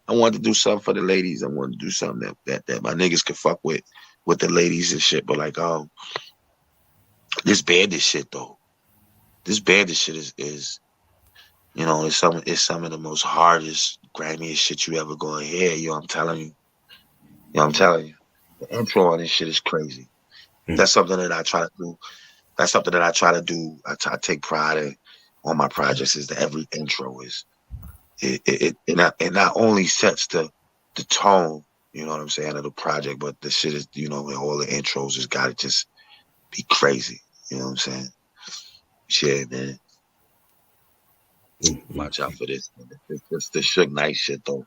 I wanted to do something for the ladies. I wanted to do something that my niggas could fuck with the ladies and shit. But like, this bandit shit though. This bandit shit is it's some of the most hardest, grimiest shit you ever gonna hear. I'm telling you. The intro on this shit is crazy. That's something that I try to do. I take pride in on my projects is that every intro is it not only sets the tone, you know what I'm saying, of the project, but the shit is, all the intros has got to just be crazy. You know what I'm saying? Shit, man. Watch out for this. It's the Suge Knight shit though.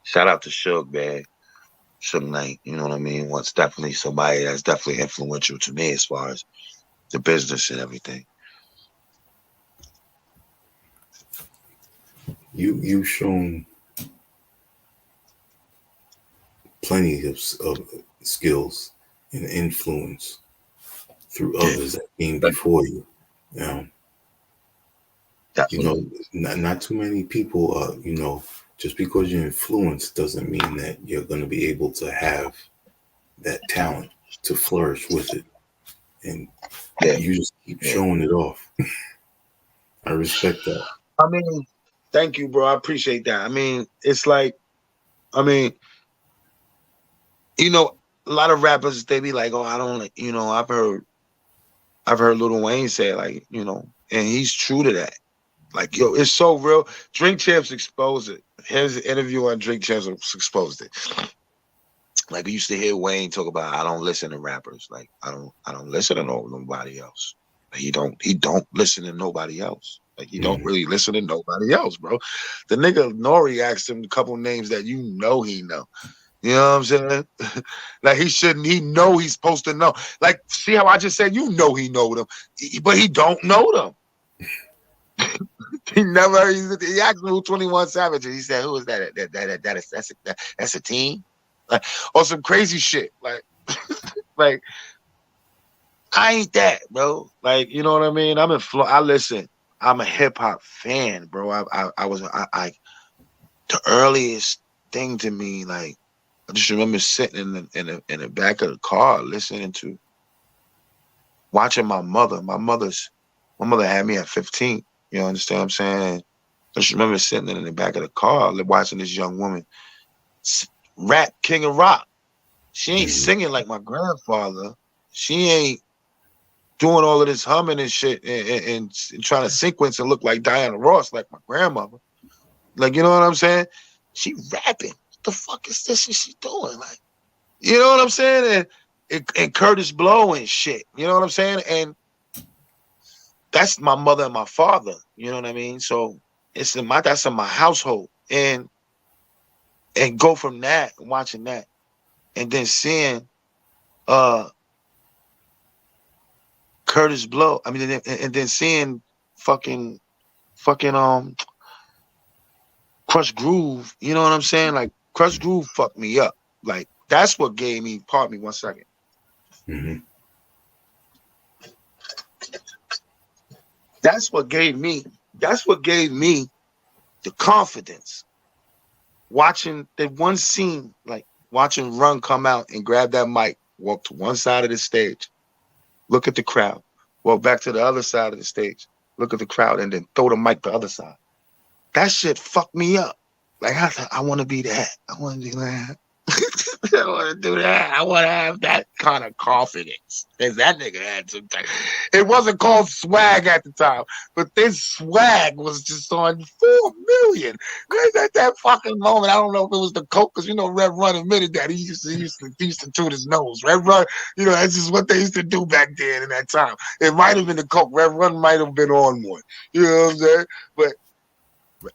Shout out to Suge, man. Suge Knight, you know what I mean? Once definitely somebody that's definitely influential to me as far as the business and everything. You've shown plenty of skills and influence through others that came before you. Not too many people, just because you're influenced doesn't mean that you're going to be able to have that talent to flourish with it. And you just keep showing it off. I respect that. I mean, thank you, bro. I appreciate that. I mean, it's like, a lot of rappers, they be like, oh, I don't, I've heard Lil Wayne say, like, and he's true to that. Like, yo, it's so real. Drink Champs exposed it. His interview on Drink Champs exposed it. Like, we used to hear Wayne talk about, I don't listen to rappers. Like, I don't listen to nobody else. He don't listen to nobody else. Like, he don't really listen to nobody else, bro. The nigga Nori asked him a couple names that he know. You know what I'm saying? Like he shouldn't. He know he's supposed to know. Like, see how I just said? You know he know them, but he don't know them. He never. He asked me who 21 Savage is. He said, "Who is that? That's a team." Like, or some crazy shit. Like I ain't that, bro. Like, you know what I mean? I listen. I'm a hip hop fan, bro. I the earliest thing to me, like, I just remember sitting in the back of the car listening to, watching my mother. My mother had me at 15. You understand what I'm saying? I just remember sitting in the back of the car watching this young woman rap King of Rock. She ain't singing like my grandfather. She ain't doing all of this humming and shit and trying to sequence and look like Diana Ross like my grandmother. Like, you know what I'm saying? She rapping. What the fuck is this she doing? Like, you know what I'm saying? And Curtis Blow and shit. You know what I'm saying? And that's my mother and my father. You know what I mean? So that's in my household. And go from that, watching that, and then seeing Curtis Blow. I mean, and then seeing fucking Crush Groove. You know what I'm saying? Like, Crush Groove fucked me up. Like, that's what gave me. Pardon me 1 second. Mm-hmm. That's what gave me the confidence. Watching that one scene, like watching Run come out and grab that mic, walk to one side of the stage, look at the crowd, walk back to the other side of the stage, look at the crowd, and then throw the mic the other side. That shit fucked me up. Like, I want to be that. I want to do that. I want to do that. I want to have that kind of confidence. Because that nigga had some time. It wasn't called swag at the time, but this swag was just on 4 million. At that fucking moment, I don't know if it was the coke, because, you know, Red Run admitted that he used to toot his nose. Red Run, you know, that's just what they used to do back then in that time. It might have been the coke. Red Run might have been on one. You know what I'm saying? But,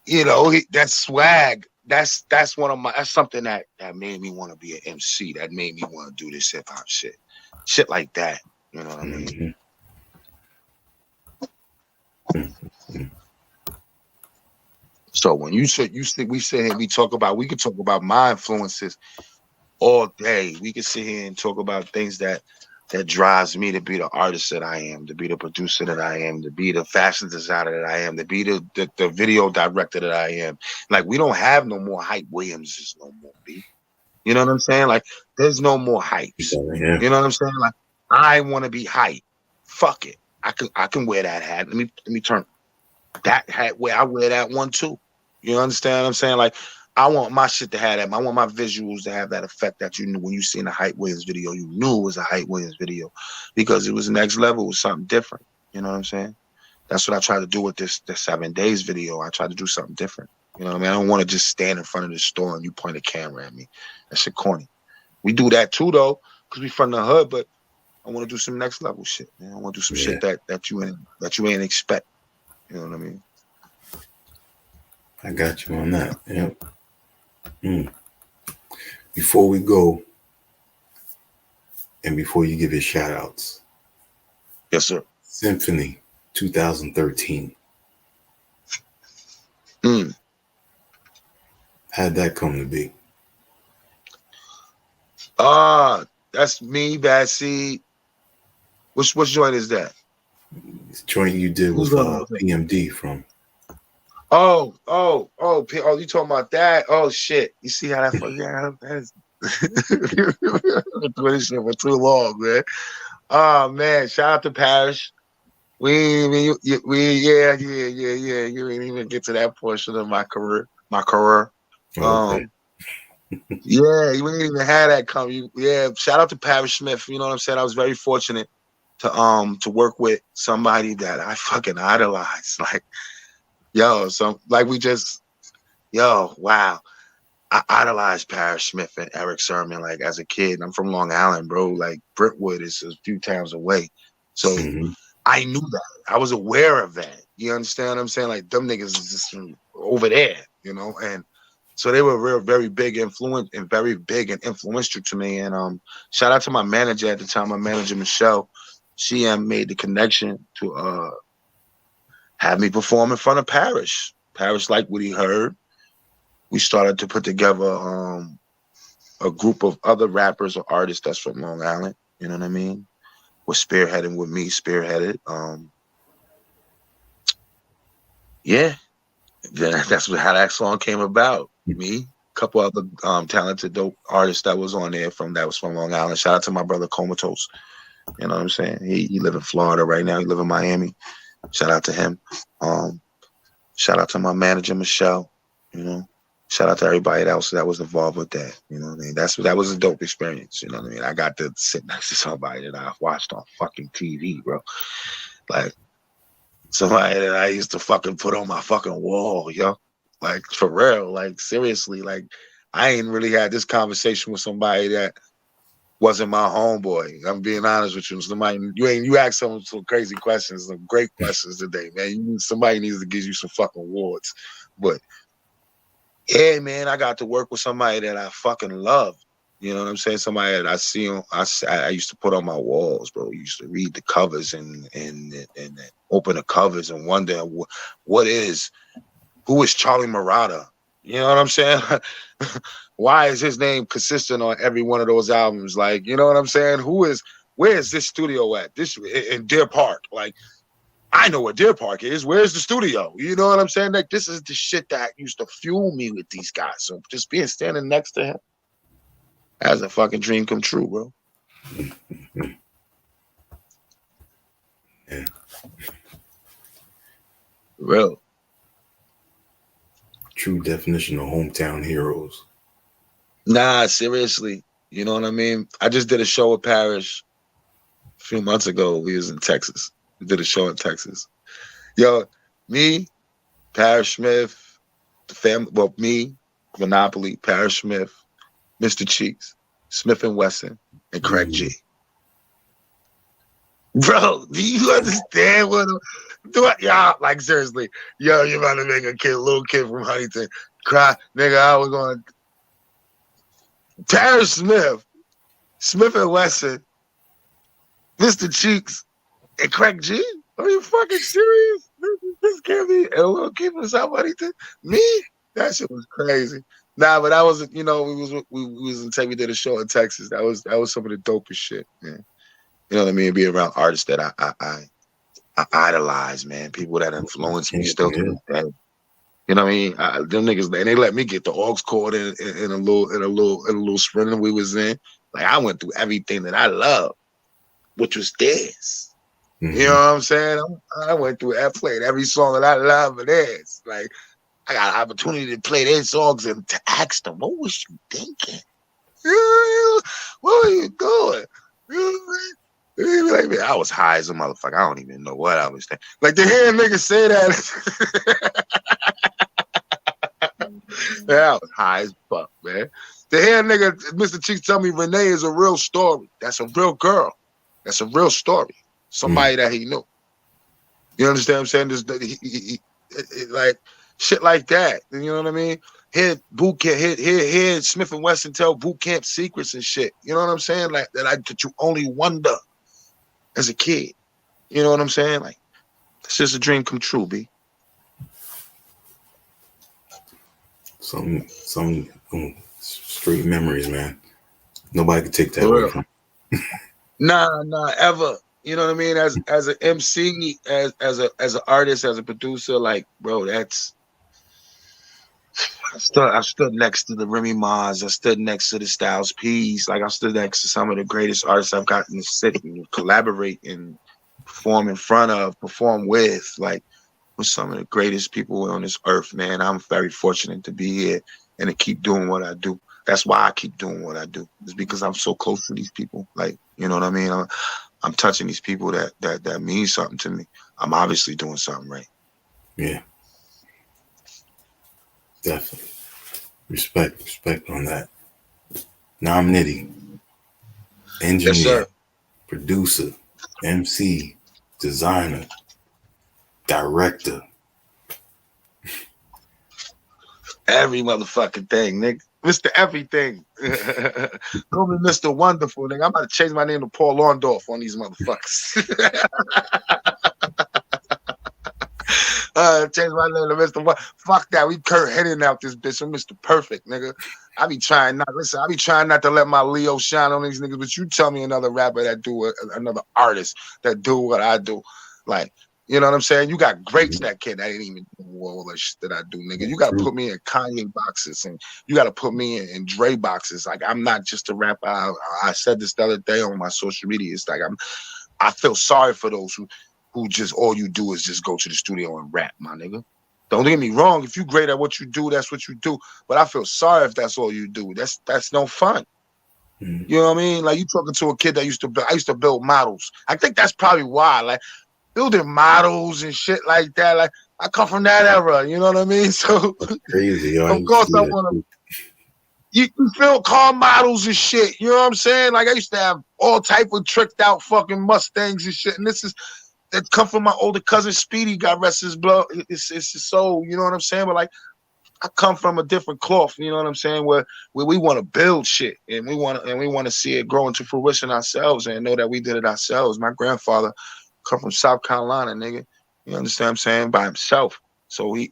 you know, that swag, that's something that made me want to be an MC. That made me want to do this hip hop shit like that. You know what I mean? Mm-hmm. So when we sit here, we could talk about my influences all day. We could sit here and talk about things that drives me to be the artist that I am, to be the producer that I am, to be the fashion designer that I am, to be the video director that I am. Like, we don't have no more Hype Williamses no more, B. You know what I'm saying? Like, there's no more hypes. Yeah. You know what I'm saying? Like, I want to be hype. Fuck it. I can wear that hat. Let me turn that hat where I wear that one too. You understand what I'm saying? Like, I want my shit to have that. I want my visuals to have that effect that you knew when you seen a Hype Williams video. You knew it was a Hype Williams video because it was next level. It was something different. You know what I'm saying? That's what I tried to do with this 7 days video. I tried to do something different. You know what I mean? I don't want to just stand in front of the store and you point a camera at me. That shit corny. We do that too though, because we from the hood. But I want to do some next level shit. Man. I want to do some shit that you ain't expect. You know what I mean? I got you on that. Yep. Before we go, and before you give your shout outs. Yes, sir. Symphony 2013. How'd that come to be? That's me, Bad Seed. Which joint is that? This joint you did with PMD from. Oh, you talking about that? Oh shit. You see how that that's doing this shit for too long, man. Oh man, shout out to Parrish. You ain't even get to that portion of my career. Okay. Yeah, you ain't even had that come. Shout out to Parrish Smith. You know what I'm saying? I was very fortunate to work with somebody that I fucking idolize. Like, wow. I idolized Parrish Smith and Eric Sermon, like, as a kid. I'm from Long Island, bro. Like, Brentwood is a few towns away. So I knew that. I was aware of that. You understand what I'm saying? Like, them niggas is just from over there, you know? And So they were very big influence and very big and influential to me. And shout out to my manager at the time, my manager Michelle. She made the connection to have me perform in front of Parrish. Parrish liked what he heard. We started to put together a group of other rappers or artists that's from Long Island. You know what I mean? Was spearheading with me, spearheaded. Yeah, that's how that song came about. Me, a couple other talented dope artists that was on there that was from Long Island. Shout out to my brother Comatose. You know what I'm saying? He live in Florida right now. He live in Miami. Shout out to him. Shout out to my manager Michelle. You know, shout out to everybody else that was involved with that. You know what I mean? That was a dope experience. You know what I mean? I got to sit next to somebody that I watched on fucking TV, bro. Like somebody that I used to fucking put on my fucking wall, yo. Like for real, like seriously, like I ain't really had this conversation with somebody that wasn't my homeboy. I'm being honest with you. Somebody you asked some crazy questions, some great questions today, man. Somebody needs to give you some fucking awards. But yeah, man, I got to work with somebody that I fucking love. You know what I'm saying? Somebody that I see on, I used to put on my walls, bro. I used to read the covers and open the covers and wonder who is Charlie Murata? You know what I'm saying? Why is his name consistent on every one of those albums? Like, you know what I'm saying? Where is this studio at? This in Deer Park. Like, I know where Deer Park is. Where's the studio? You know what I'm saying? Like, this is the shit that used to fuel me with these guys. So just standing next to him as a fucking dream come true, bro. Yeah. Real. True definition of hometown heroes. Nah, seriously. You know what I mean? I just did a show with Parrish a few months ago. We was in Texas. We did a show in Texas. Yo, me, Parrish Smith, the family, well, me, Monopoly, Parrish Smith, Mr. Cheeks, Smith and Wesson, and Craig G. Bro, do you understand what y'all like seriously? Yo, you about to make a little kid from Huntington cry, nigga. I was going Parrish Smith, Smith and Wesson, Mr. Cheeks, and Craig G. Are you fucking serious? This can't be a little kid from South Huntington. Me? That shit was crazy. Nah, but that was, you know, we was in Texas. We did a show in Texas. That was some of the dopest shit, man. You know what I mean? Be around artists that I idolize, man. People that influence me still to this day. You know what I mean? Them niggas, and they let me get the aux cord in a little sprinter we was in. Like I went through everything that I love, which was theirs. Mm-hmm. You know what I'm saying? I went through. I played every song that I love of theirs. Like I got an opportunity to play their songs and to ask them, "What was you thinking? What were you doing?" You know what I mean? Like, man, I was high as a motherfucker. I don't even know what I was thinking. Like to hear niggas say that. Yeah, I was high as fuck, man. To hear nigga Mr. Cheeks tell me Renee is a real story. That's a real girl. That's a real story. Somebody that he knew. You understand what I'm saying? Like shit like that. You know what I mean? Hear boot camp, hear Smith and Wesson tell boot camp secrets and shit. You know what I'm saying? Like that you only wonder as a kid. You know what I'm saying? Like it's just a dream come true, B. Some straight memories, man. Nobody could take that away from. Nah, ever. You know what I mean? As an MC, as an artist, as a producer, like bro, that's. I stood next to the Remy Ma's. I stood next to the Styles P's. Like I stood next to some of the greatest artists I've gotten to sit and collaborate and perform in front of, perform with. Like with some of the greatest people on this earth, man. I'm very fortunate to be here and to keep doing what I do. That's why I keep doing what I do. It's because I'm so close to these people. Like, you know what I mean? I'm touching these people that mean something to me. I'm obviously doing something right. Yeah. Definitely. Respect on that. Now I'm Nitty. Engineer, yes, producer, MC, designer, director. Every motherfucking thing, nigga. Mr. Everything. Call me Mr. Wonderful, nigga. I'm about to change my name to Paul Orndorff on these motherfuckers. Change my name to Mr. What? Fuck that. We Kurt heading out this bitch. I'm Mr. Perfect, nigga. I be trying not to let my Leo shine on these niggas, but you tell me another rapper that do another artist that do what I do. Like, you know what I'm saying? You got greats that kid that ain't even do all that shit that I do, nigga. You gotta put me in Kanye boxes and you gotta put me in Dre boxes. Like, I'm not just a rapper. I said this the other day on my social media. It's like I feel sorry for those who just all you do is just go to the studio and rap, my nigga. Don't get me wrong. If you great at what you do, that's what you do. But I feel sorry if that's all you do. That's no fun. You know what I mean? Like, you talking to a kid that I used to build models. I think that's probably why. Like, building models and shit like that. Like, I come from that era. You know what I mean? So crazy. of course I want to. You build car models and shit. You know what I'm saying? Like, I used to have all type of tricked out fucking Mustangs and shit. And that come from my older cousin Speedy, God rest his blood. It's his soul, you know what I'm saying? But like, I come from a different cloth, you know what I'm saying? Where we want to build shit and we want to see it grow into fruition ourselves and know that we did it ourselves. My grandfather come from South Carolina, nigga. You understand what I'm saying? By himself. So he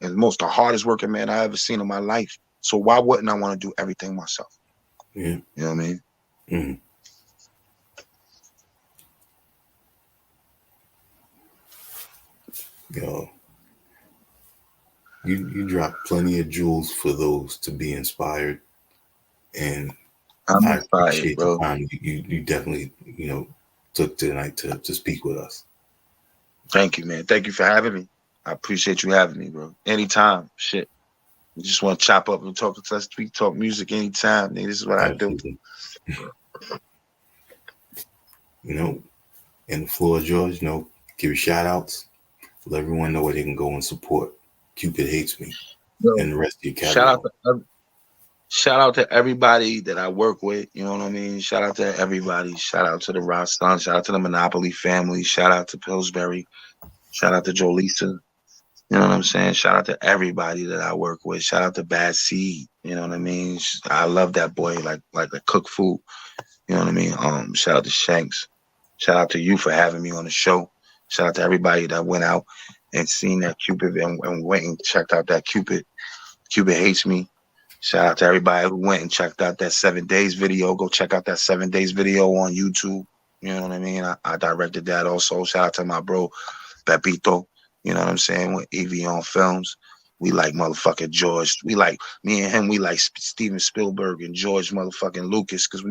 and most the hardest working man I ever seen in my life. So why wouldn't I want to do everything myself? Yeah. You know what I mean? Mm-hmm. Yo, you drop plenty of jewels for those to be inspired, and I appreciate bro. the time you definitely took tonight to speak with us. Thank you, man. Thank you for having me. I appreciate you having me, bro. Anytime, shit. You just want to chop up and talk to us, talk music anytime. Nigga, this is what Absolutely. I do. And the floor is yours. Give shout outs. Let everyone know where they can go and support Cupid Hates Me and the rest of your catalog. Shout out to everybody that I work with. You know what I mean? Shout out to everybody. Shout out to the Rostan. Shout out to the Monopoly family. Shout out to Pillsbury. Shout out to Jolisa. You know what I'm saying? Shout out to everybody that I work with. Shout out to Bad Seed. You know what I mean? I love that boy. Like the cook food. You know what I mean? Shout out to Shanks. Shout out to you for having me on the show. Shout out to everybody that went out and seen that Cupid and went and checked out that Cupid. Cupid Hates Me. Shout out to everybody who went and checked out that 7 days video. Go check out that 7 days video on YouTube. You know what I mean? I directed that also. Shout out to my bro, Pepito. You know what I'm saying? With Evian Films. We like motherfucking George. We like, me and him, we like Steven Spielberg and George motherfucking Lucas, because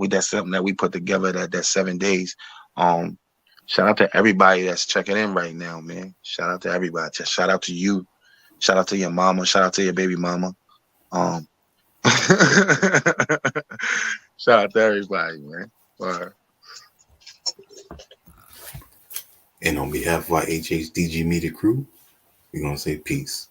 that's something that we put together that 7 days. Shout out to everybody that's checking in right now, man. Shout out to everybody. Shout out to you. Shout out to your mama. Shout out to your baby mama. Shout out to everybody, man. Bye. And on behalf of our HHDG media crew, we're going to say peace.